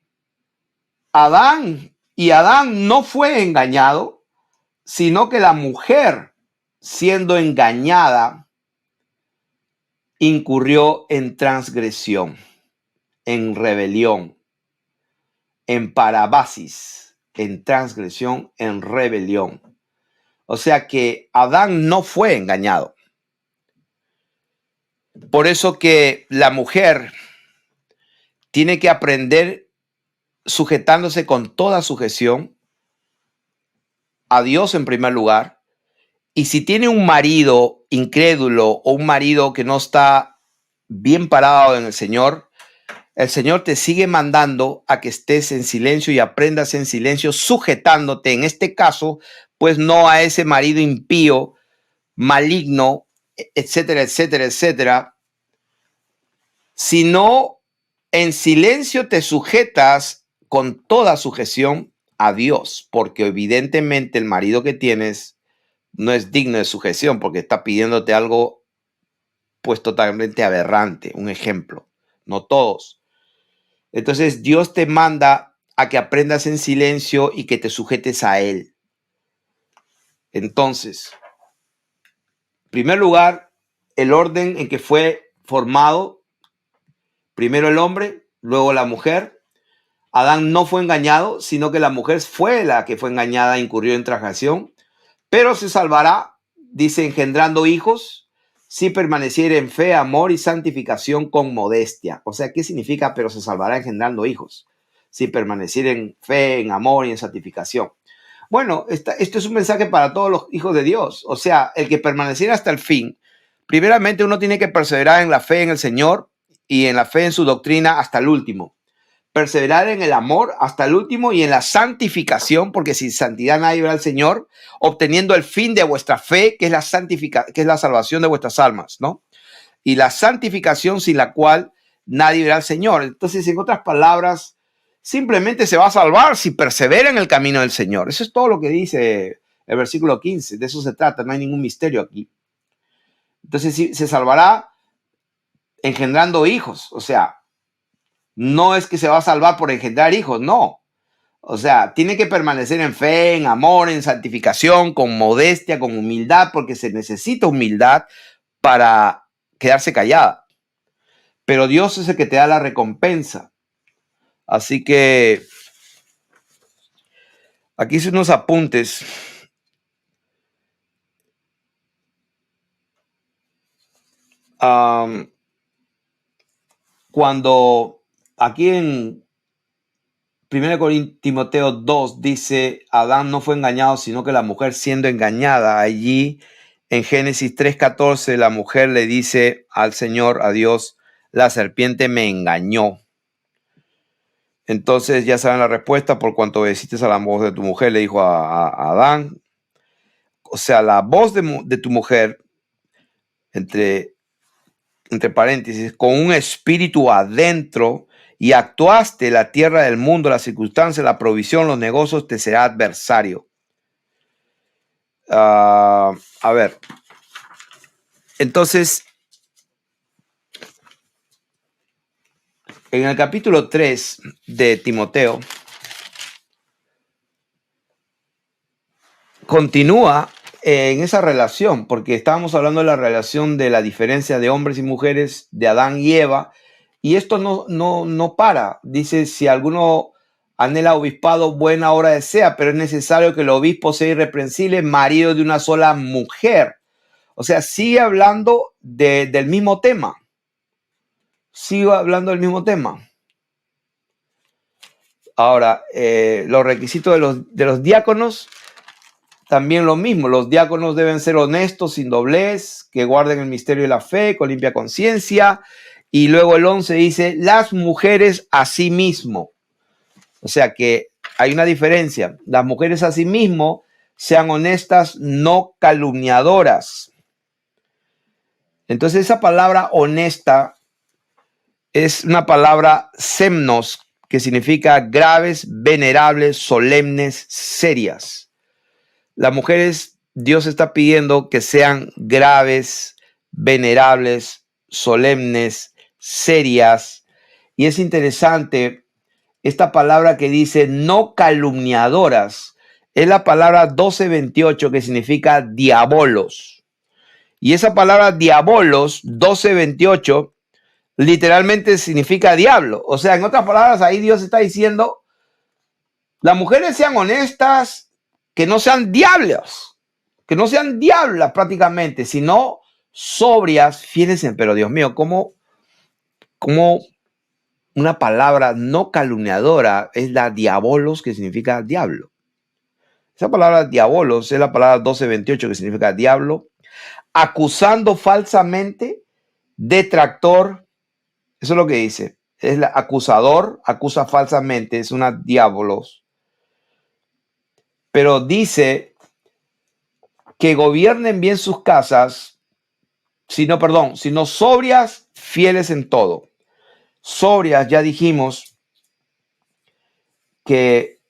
Adán no fue engañado, sino que la mujer, siendo engañada, incurrió en transgresión, en rebelión, en parabasis, en transgresión, en rebelión. O sea que Adán no fue engañado. Por eso que la mujer tiene que aprender sujetándose con toda sujeción a Dios en primer lugar. Y si tiene un marido incrédulo o un marido que no está bien parado en el Señor te sigue mandando a que estés en silencio y aprendas en silencio, sujetándote, en este caso, pues no a ese marido impío, maligno, etcétera, etcétera, etcétera, sino en silencio te sujetas con toda sujeción a Dios, porque evidentemente el marido que tienes no es digno de sujeción, porque está pidiéndote algo pues totalmente aberrante, un ejemplo, no todos. Entonces Dios te manda a que aprendas en silencio y que te sujetes a Él. Entonces, en primer lugar, el orden en que fue formado, primero el hombre, luego la mujer. Adán no fue engañado, sino que la mujer fue la que fue engañada, incurrió en transgresión, pero se salvará, dice, engendrando hijos, si permaneciera en fe, amor y santificación con modestia. O sea, ¿qué significa? Pero se salvará engendrando hijos, si permaneciera en fe, en amor y en santificación. Bueno, esto es un mensaje para todos los hijos de Dios. O sea, el que permaneciera hasta el fin. Primeramente, uno tiene que perseverar en la fe en el Señor y en la fe en su doctrina hasta el último. Perseverar en el amor hasta el último y en la santificación, porque sin santidad nadie verá al Señor, obteniendo el fin de vuestra fe, que es la salvación de vuestras almas, ¿no? Y la santificación sin la cual nadie verá al Señor. Entonces, en otras palabras, simplemente se va a salvar si persevera en el camino del Señor. Eso es todo lo que dice el versículo 15. De eso se trata, no hay ningún misterio aquí. Entonces, sí, se salvará engendrando hijos, o sea, no es que se va a salvar por engendrar hijos, no. O sea, tiene que permanecer en fe, en amor, en santificación, con modestia, con humildad, porque se necesita humildad para quedarse callada. Pero Dios es el que te da la recompensa. Así que aquí hice unos apuntes. Cuando aquí en 1 Timoteo 2 dice, Adán no fue engañado, sino que la mujer siendo engañada. Allí en Génesis 3:14 la mujer le dice al Señor, a Dios, la serpiente me engañó. Entonces ya saben la respuesta, por cuanto obedeciste a la voz de tu mujer, le dijo a Adán. O sea, la voz de tu mujer, entre paréntesis, con un espíritu adentro, y actuaste la tierra del mundo, las circunstancias, la provisión, los negocios, te será adversario. A ver, entonces, en el capítulo 3 de Timoteo, continúa en esa relación, porque estábamos hablando de la relación de la diferencia de hombres y mujeres, de Adán y Eva, y esto no para. Dice, si alguno anhela obispado, buena hora desea, pero es necesario que el obispo sea irreprensible, marido de una sola mujer. O sea, sigue hablando del mismo tema. Sigue hablando del mismo tema. Ahora, los requisitos de los diáconos, también lo mismo. Los diáconos deben ser honestos, sin doblez, que guarden el misterio de la fe, con limpia conciencia. Y luego el 11 dice, las mujeres a sí mismo. O sea que hay una diferencia. Las mujeres a sí mismo sean honestas, no calumniadoras. Entonces esa palabra honesta es una palabra semnos, que significa graves, venerables, solemnes, serias. Las mujeres, Dios está pidiendo que sean graves, venerables, solemnes, serias. Y es interesante, esta palabra que dice no calumniadoras, es la palabra 1228, que significa diabolos. Y esa palabra diabolos, 1228, literalmente significa diablo. O sea, en otras palabras, ahí Dios está diciendo, las mujeres sean honestas, que no sean diablos, que no sean diablas prácticamente, sino sobrias, fieles. Pero Dios mío, ¿cómo una palabra no calumniadora es la diabolos, que significa diablo? Esa palabra diabolos es la palabra 1228, que significa diablo, acusando falsamente, detractor. Eso es lo que dice. Es el acusador, acusa falsamente, es una diabolos. Pero dice que gobiernen bien sus casas, sino sobrias, fieles en todo. Sobrias, ya dijimos que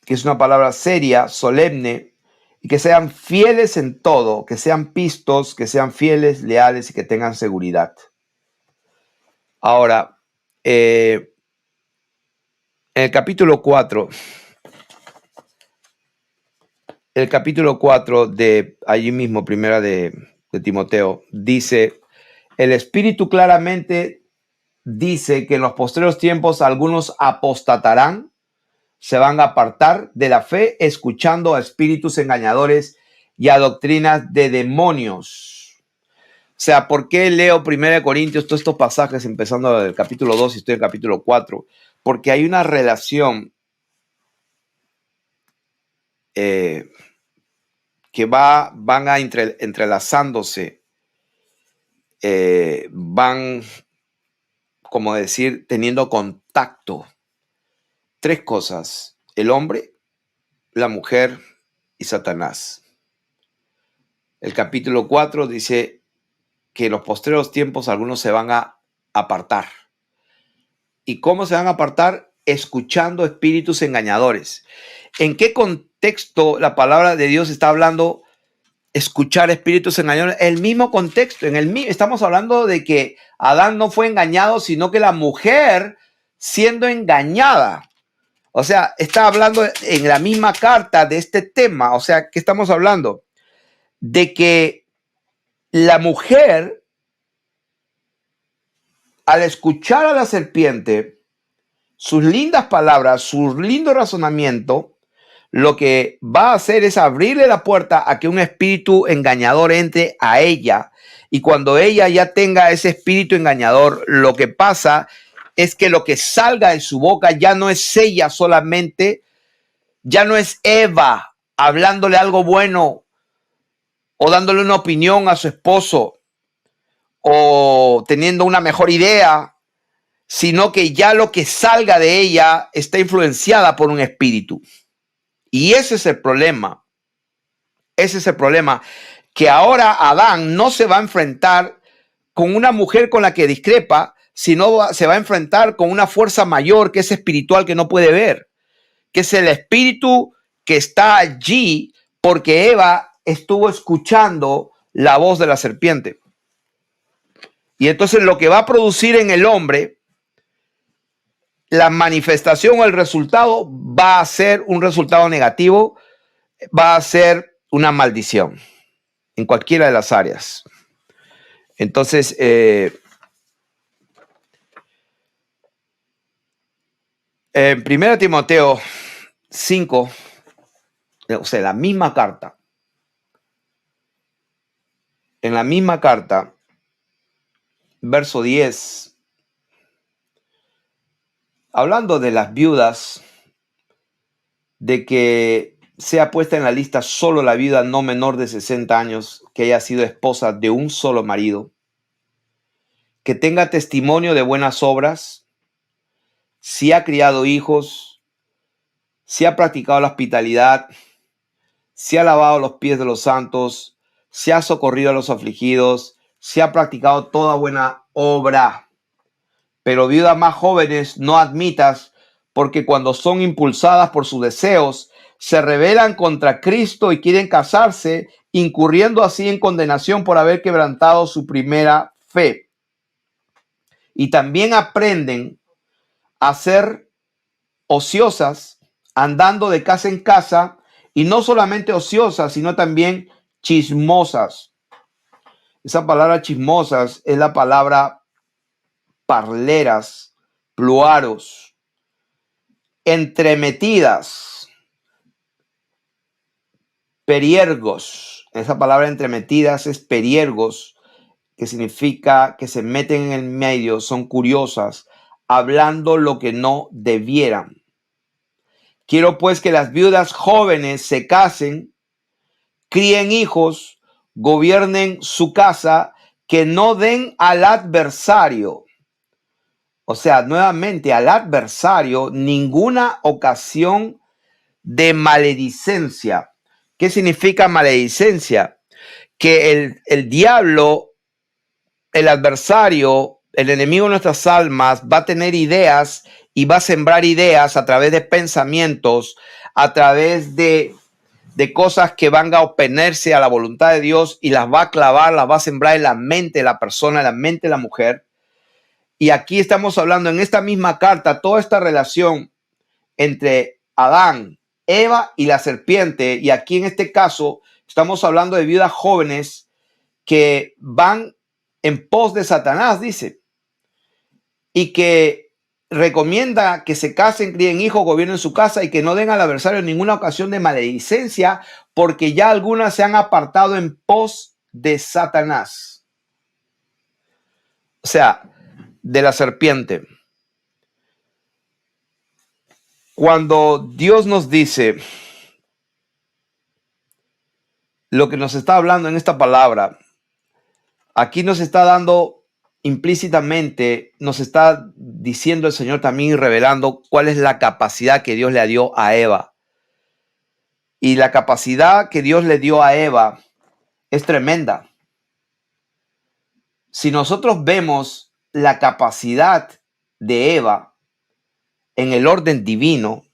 es una palabra seria, solemne, y que sean fieles en todo, que sean pistos, que sean fieles, leales y que tengan seguridad. Ahora, en el capítulo 4, de allí mismo, primera de Timoteo, dice, el Espíritu claramente dice que en los postreros tiempos algunos apostatarán, se van a apartar de la fe, escuchando a espíritus engañadores y a doctrinas de demonios. O sea, ¿por qué leo 1 Corintios, todos estos pasajes, empezando del capítulo 2 y estoy en el capítulo 4? Porque hay una relación que van a entrelazándose, van, como decir, teniendo contacto. Tres cosas: el hombre, la mujer y Satanás. El capítulo 4 dice que en los postreros tiempos algunos se van a apartar. ¿Y cómo se van a apartar? Escuchando espíritus engañadores. ¿En qué contexto la palabra de Dios está hablando escuchar espíritus engañadores? El mismo contexto. Estamos hablando de que Adán no fue engañado, sino que la mujer siendo engañada. O sea, está hablando en la misma carta de este tema. O sea, ¿qué estamos hablando? De que la mujer al escuchar a la serpiente, sus lindas palabras, su lindo razonamiento, lo que va a hacer es abrirle la puerta a que un espíritu engañador entre a ella. Y cuando ella ya tenga ese espíritu engañador, lo que pasa es que lo que salga de su boca ya no es ella solamente, ya no es Eva hablándole algo bueno o dándole una opinión a su esposo o teniendo una mejor idea, sino que ya lo que salga de ella está influenciada por un espíritu. Y ese es el problema. Ese es el problema. Que ahora Adán no se va a enfrentar con una mujer con la que discrepa, sino se va a enfrentar con una fuerza mayor que es espiritual, que no puede ver, que es el espíritu que está allí porque Eva estuvo escuchando la voz de la serpiente. Y entonces lo que va a producir en el hombre, la manifestación o el resultado va a ser un resultado negativo, va a ser una maldición en cualquiera de las áreas. Entonces, en 1 Timoteo 5, o sea, la misma carta, en la misma carta, verso 10, hablando de las viudas, de que sea puesta en la lista solo la viuda no menor de 60 años que haya sido esposa de un solo marido, que tenga testimonio de buenas obras, si ha criado hijos, si ha practicado la hospitalidad, si ha lavado los pies de los santos, si ha socorrido a los afligidos, si ha practicado toda buena obra. Pero viudas más jóvenes no admitas, porque cuando son impulsadas por sus deseos, se rebelan contra Cristo y quieren casarse, incurriendo así en condenación por haber quebrantado su primera fe. Y también aprenden a ser ociosas, andando de casa en casa, y no solamente ociosas, sino también chismosas. Esa palabra chismosas es la palabra parleras, pluaros, entremetidas, periergos. Esa palabra entremetidas es periergos, que significa que se meten en el medio, son curiosas, hablando lo que no debieran. Quiero pues que las viudas jóvenes se casen, críen hijos, gobiernen su casa, que no den al adversario. O sea, nuevamente al adversario ninguna ocasión de maledicencia. ¿Qué significa maledicencia? Que el diablo, el adversario, el enemigo de nuestras almas va a tener ideas y va a sembrar ideas a través de pensamientos, a través de cosas que van a oponerse a la voluntad de Dios y las va a clavar, las va a sembrar en la mente de la persona, en la mente de la mujer. Y aquí estamos hablando en esta misma carta, toda esta relación entre Adán, Eva y la serpiente. Y aquí en este caso estamos hablando de viudas jóvenes que van en pos de Satanás, dice, y que recomienda que se casen, críen hijos, gobiernen su casa y que no den al adversario ninguna ocasión de maledicencia, porque ya algunas se han apartado en pos de Satanás. O sea, de la serpiente. Cuando Dios nos dice lo que nos está hablando en esta palabra, aquí nos está dando implícitamente, nos está diciendo el Señor también y revelando cuál es la capacidad que Dios le dio a Eva. Y la capacidad que Dios le dio a Eva es tremenda. Si nosotros vemos la capacidad de Eva en el orden divino,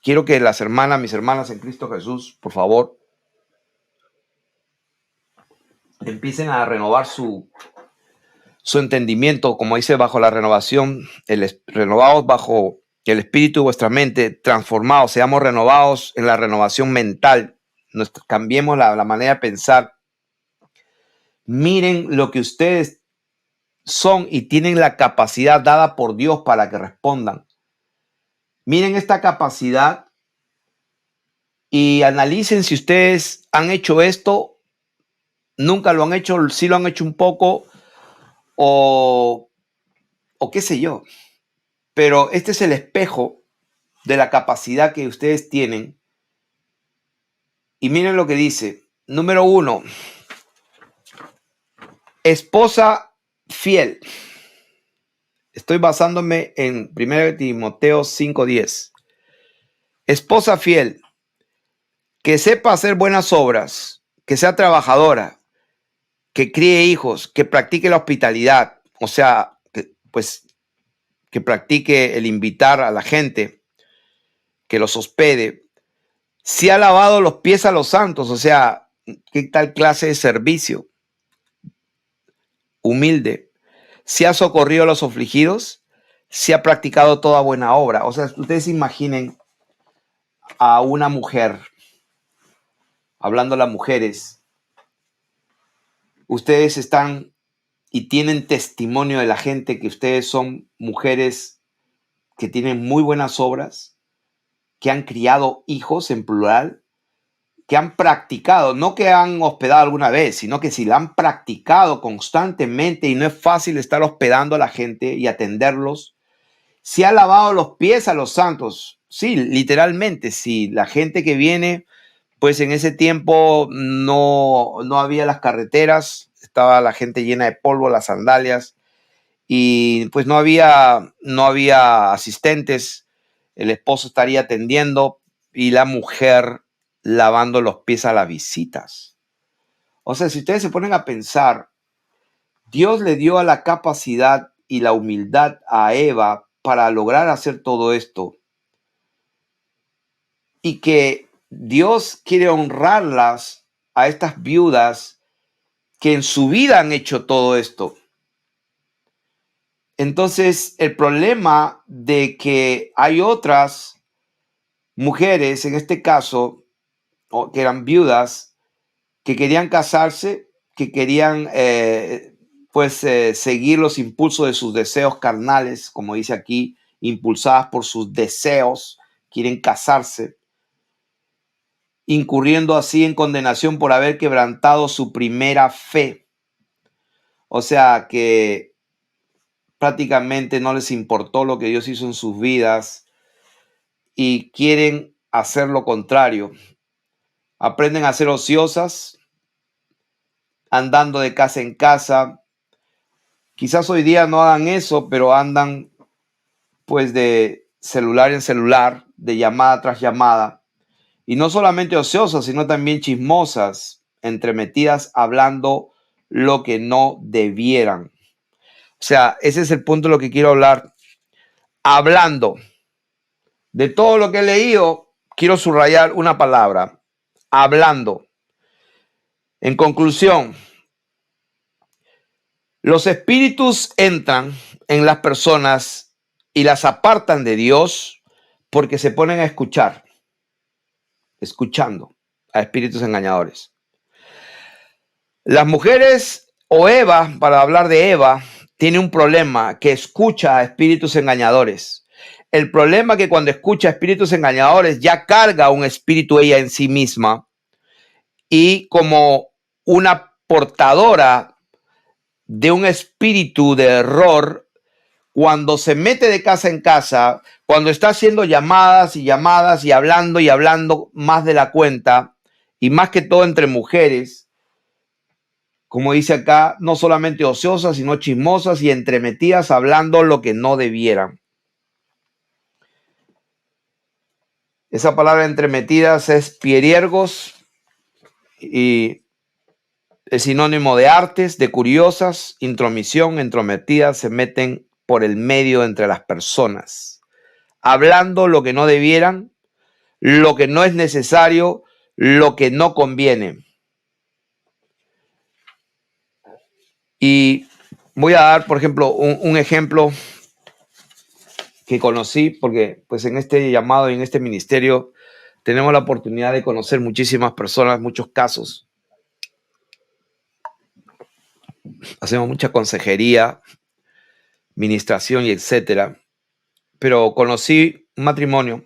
quiero que las hermanas, mis hermanas en Cristo Jesús, por favor, empiecen a renovar su entendimiento, como dice, bajo la renovación, renovados bajo el espíritu de vuestra mente, transformados, seamos renovados en la renovación mental, cambiemos la manera de pensar. Miren lo que ustedes son y tienen la capacidad dada por Dios para que respondan. Miren esta capacidad y analicen si ustedes han hecho esto, nunca lo han hecho, sí lo han hecho un poco o qué sé yo. Pero este es el espejo de la capacidad que ustedes tienen. Y miren lo que dice. Número 1, esposa fiel. Estoy basándome en 1 Timoteo 5:10. Esposa fiel, que sepa hacer buenas obras, que sea trabajadora, que críe hijos, que practique la hospitalidad, o sea, que practique el invitar a la gente, que los hospede. Si ha lavado los pies a los santos, o sea, ¿qué tal clase de servicio? Humilde. Si ha socorrido a los afligidos, si ha practicado toda buena obra. O sea, ustedes imaginen a una mujer, hablando a las mujeres, ustedes están y tienen testimonio de la gente que ustedes son mujeres que tienen muy buenas obras, que han criado hijos en plural, que han practicado, no que han hospedado alguna vez, sino que si la han practicado constantemente y no es fácil estar hospedando a la gente y atenderlos. Si ha lavado los pies a los santos, sí, literalmente, si la gente que viene, pues en ese tiempo no había las carreteras, estaba la gente llena de polvo, las sandalias, y pues no había asistentes, el esposo estaría atendiendo y la mujer lavando los pies a las visitas. O sea, si ustedes se ponen a pensar, Dios le dio a la capacidad y la humildad a Eva para lograr hacer todo esto y que Dios quiere honrarlas a estas viudas que en su vida han hecho todo esto. Entonces, el problema de que hay otras mujeres, en este caso, que eran viudas, que querían casarse, que querían seguir los impulsos de sus deseos carnales, como dice aquí, impulsadas por sus deseos, quieren casarse, incurriendo así en condenación por haber quebrantado su primera fe. O sea que prácticamente no les importó lo que Dios hizo en sus vidas y quieren hacer lo contrario. Aprenden a ser ociosas, andando de casa en casa. Quizás hoy día no hagan eso, pero andan pues de celular en celular, de llamada tras llamada. Y no solamente ociosas, sino también chismosas, entremetidas, hablando lo que no debieran. O sea, ese es el punto de lo que quiero hablar. Hablando de todo lo que he leído, quiero subrayar una palabra. Hablando. En conclusión, los espíritus entran en las personas y las apartan de Dios porque se ponen a escuchar, escuchando a espíritus engañadores. Las mujeres o Eva, para hablar de Eva, tiene un problema que escucha a espíritus engañadores. El problema es que cuando escucha a espíritus engañadores ya carga un espíritu ella en sí misma y como una portadora de un espíritu de error, cuando se mete de casa en casa, cuando está haciendo llamadas y llamadas y hablando más de la cuenta y más que todo entre mujeres, como dice acá, no solamente ociosas, sino chismosas y entremetidas hablando lo que no debieran. Esa palabra entremetidas es pieriergos y es sinónimo de artes, de curiosas, intromisión, entrometidas, se meten por el medio entre las personas, hablando lo que no debieran, lo que no es necesario, lo que no conviene. Y voy a dar, por ejemplo, un ejemplo que conocí, porque pues en este llamado y en este ministerio tenemos la oportunidad de conocer muchísimas personas, muchos casos. hacemos mucha consejería, ministración y etcétera. Pero conocí un matrimonio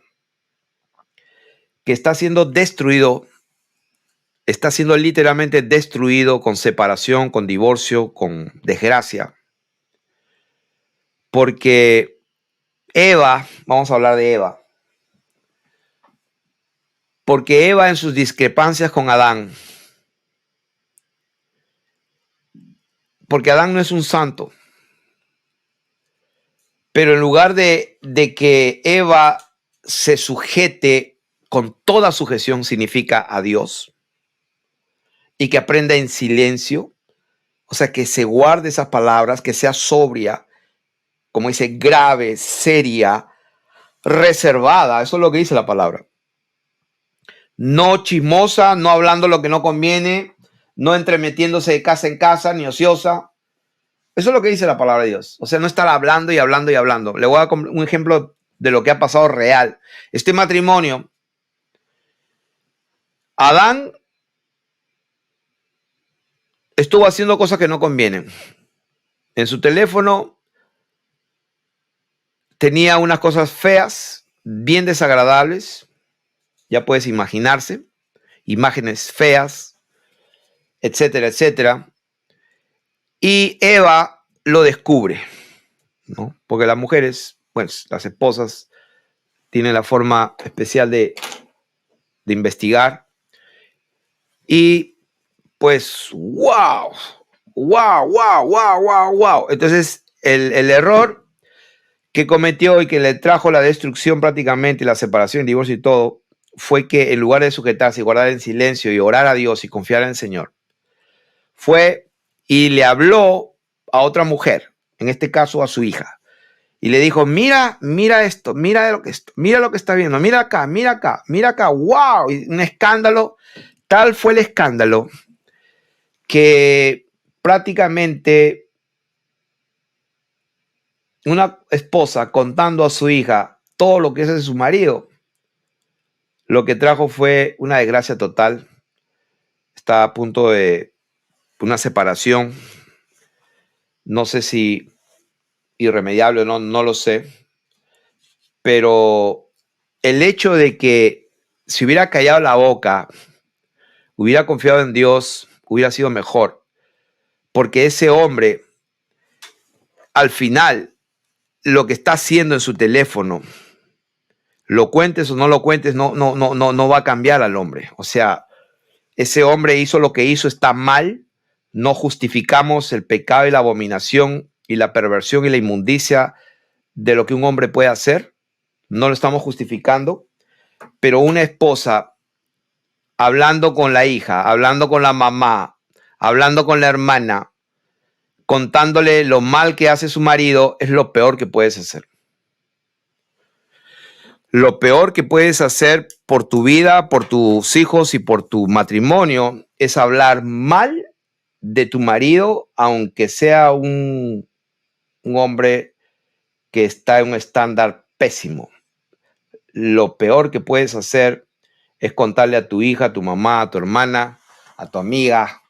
que está siendo destruido, está siendo literalmente destruido con separación, con divorcio, con desgracia. Porque Eva, vamos a hablar de Eva, porque Eva en sus discrepancias con Adán, porque Adán no es un santo, pero en lugar de que Eva se sujete con toda sujeción, significa a Dios, y que aprenda en silencio, o sea, que se guarde esas palabras, que sea sobria, como dice, grave, seria, reservada, eso es lo que dice la palabra. No chismosa, no hablando lo que no conviene, no entremetiéndose de casa en casa, ni ociosa. Eso es lo que dice la palabra de Dios. O sea, no estar hablando y hablando y hablando. Le voy a dar un ejemplo de lo que ha pasado real. Este matrimonio, Adán estuvo haciendo cosas que no convienen. En su teléfono tenía unas cosas feas, bien desagradables. Ya puedes imaginarse. Imágenes feas, etcétera, etcétera. Y Eva lo descubre, ¿no? Porque las mujeres, pues las esposas, tienen la forma especial de investigar. Y pues, wow, wow, wow, wow, wow, wow. Entonces, el error que cometió y que le trajo la destrucción prácticamente, la separación, el divorcio y todo, fue que en lugar de sujetarse y guardar en silencio y orar a Dios y confiar en el Señor, fue y le habló a otra mujer, en este caso a su hija, y le dijo, mira esto, mira lo que está viendo, mira acá, wow, y un escándalo. Tal fue el escándalo que prácticamente una esposa contando a su hija todo lo que es de su marido, lo que trajo fue una desgracia total. Está a punto de una separación, no sé si irremediable o no, no lo sé, pero el hecho de que si hubiera callado la boca, hubiera confiado en Dios, hubiera sido mejor, porque ese hombre, al final, lo que está haciendo en su teléfono, lo cuentes o no lo cuentes, no va a cambiar al hombre. O sea, ese hombre hizo lo que hizo, está mal. No justificamos el pecado y la abominación y la perversión y la inmundicia de lo que un hombre puede hacer. No lo estamos justificando. Pero una esposa hablando con la hija, hablando con la mamá, hablando con la hermana, contándole lo mal que hace su marido, es lo peor que puedes hacer. Lo peor que puedes hacer por tu vida, por tus hijos y por tu matrimonio es hablar mal de tu marido, aunque sea un hombre que está en un estándar pésimo. Lo peor que puedes hacer es contarle a tu hija, a tu mamá, a tu hermana, a tu amiga.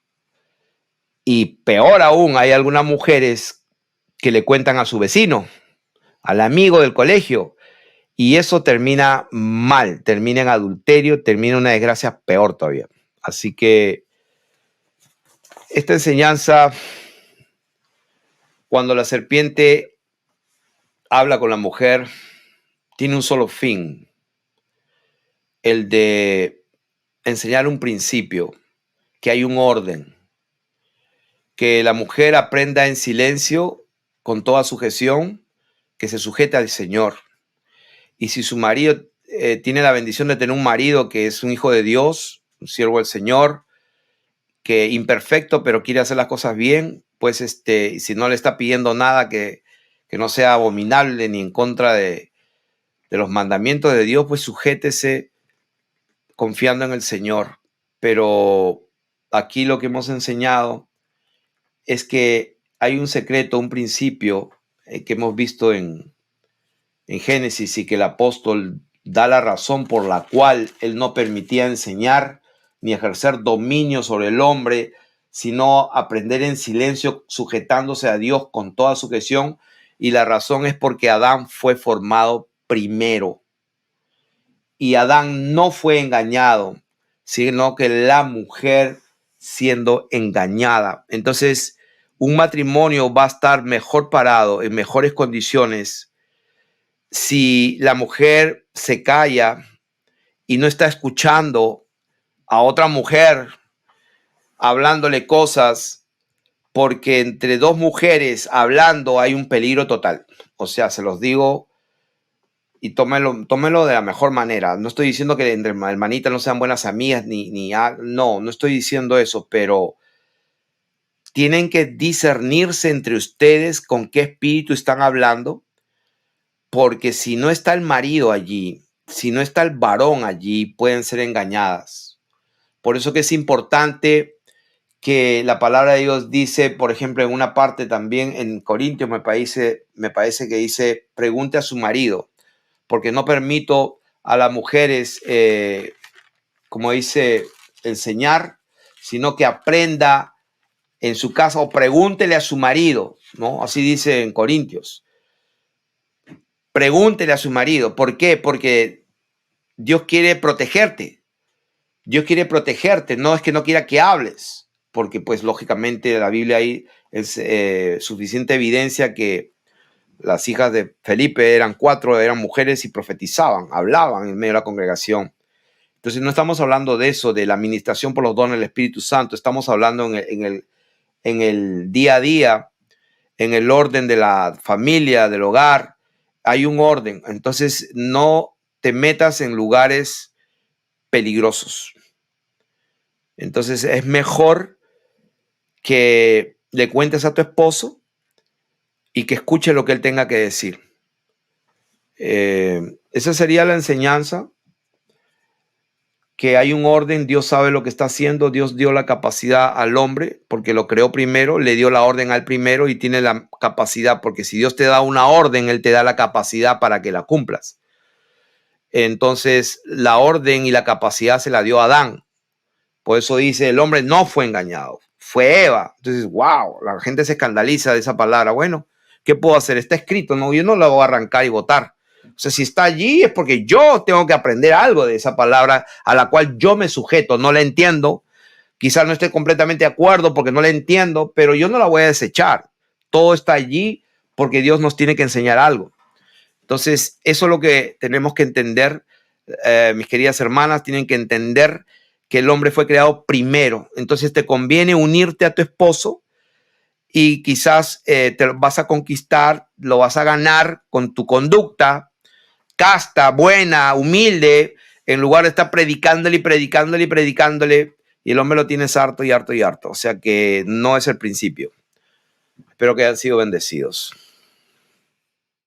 Y peor aún, hay algunas mujeres que le cuentan a su vecino, al amigo del colegio. Y eso termina mal, termina en adulterio, termina en una desgracia peor todavía. Así que esta enseñanza, cuando la serpiente habla con la mujer, tiene un solo fin, el de enseñar un principio, que hay un orden, que la mujer aprenda en silencio, con toda sujeción, que se sujete al Señor. Y si su marido tiene la bendición de tener un marido que es un hijo de Dios, un siervo del Señor, que imperfecto, pero quiere hacer las cosas bien, pues si no le está pidiendo nada que no sea abominable ni en contra de los mandamientos de Dios, pues sujétese confiando en el Señor. Pero aquí lo que hemos enseñado es que hay un secreto, un principio que hemos visto en Génesis y que el apóstol da la razón por la cual él no permitía enseñar ni ejercer dominio sobre el hombre, sino aprender en silencio, sujetándose a Dios con toda sujeción. Y la razón es porque Adán fue formado primero. Y Adán no fue engañado, sino que la mujer siendo engañada. Entonces, un matrimonio va a estar mejor parado, en mejores condiciones, si la mujer se calla y no está escuchando a otra mujer hablándole cosas, porque entre dos mujeres hablando hay un peligro total. O sea, se los digo y tómelo de la mejor manera. No estoy diciendo que entre hermanitas no sean buenas amigas, no estoy diciendo eso, pero tienen que discernirse entre ustedes con qué espíritu están hablando, porque si no está el marido allí, si no está el varón allí, pueden ser engañadas. Por eso que es importante que la palabra de Dios dice, por ejemplo, en una parte también en Corintios me parece que dice, pregunte a su marido, porque no permito a las mujeres, como dice, enseñar, sino que aprenda en su casa o pregúntele a su marido, ¿no? Así dice en Corintios. Pregúntele a su marido. ¿Por qué? Porque Dios quiere protegerte. Dios quiere protegerte. No es que no quiera que hables, porque pues lógicamente la Biblia ahí es suficiente evidencia que las hijas de Felipe eran 4, eran mujeres y profetizaban, hablaban en medio de la congregación. Entonces no estamos hablando de eso, de la administración por los dones del Espíritu Santo. Estamos hablando en el día a día, en el orden de la familia, del hogar. Hay un orden. Entonces no te metas en lugares peligrosos. Entonces es mejor que le cuentes a tu esposo y que escuche lo que él tenga que decir. Esa sería la enseñanza, que hay un orden, Dios sabe lo que está haciendo, Dios dio la capacidad al hombre porque lo creó primero, le dio la orden al primero y tiene la capacidad, porque si Dios te da una orden, Él te da la capacidad para que la cumplas. Entonces la orden y la capacidad se la dio a Adán. Por eso dice, el hombre no fue engañado, fue Eva. Entonces, wow, la gente se escandaliza de esa palabra. Bueno, ¿qué puedo hacer? Está escrito, no, yo no la voy a arrancar y votar. O sea, si está allí es porque yo tengo que aprender algo de esa palabra a la cual yo me sujeto, no la entiendo. Quizás no esté completamente de acuerdo porque no la entiendo, pero yo no la voy a desechar. Todo está allí porque Dios nos tiene que enseñar algo. Entonces, eso es lo que tenemos que entender. Mis queridas hermanas, tienen que entender que el hombre fue creado primero. Entonces te conviene unirte a tu esposo y quizás te vas a conquistar, lo vas a ganar con tu conducta casta, buena, humilde, en lugar de estar predicándole y predicándole y predicándole, y el hombre lo tienes harto y harto y harto. O sea que no es el principio. Espero que hayan sido bendecidos.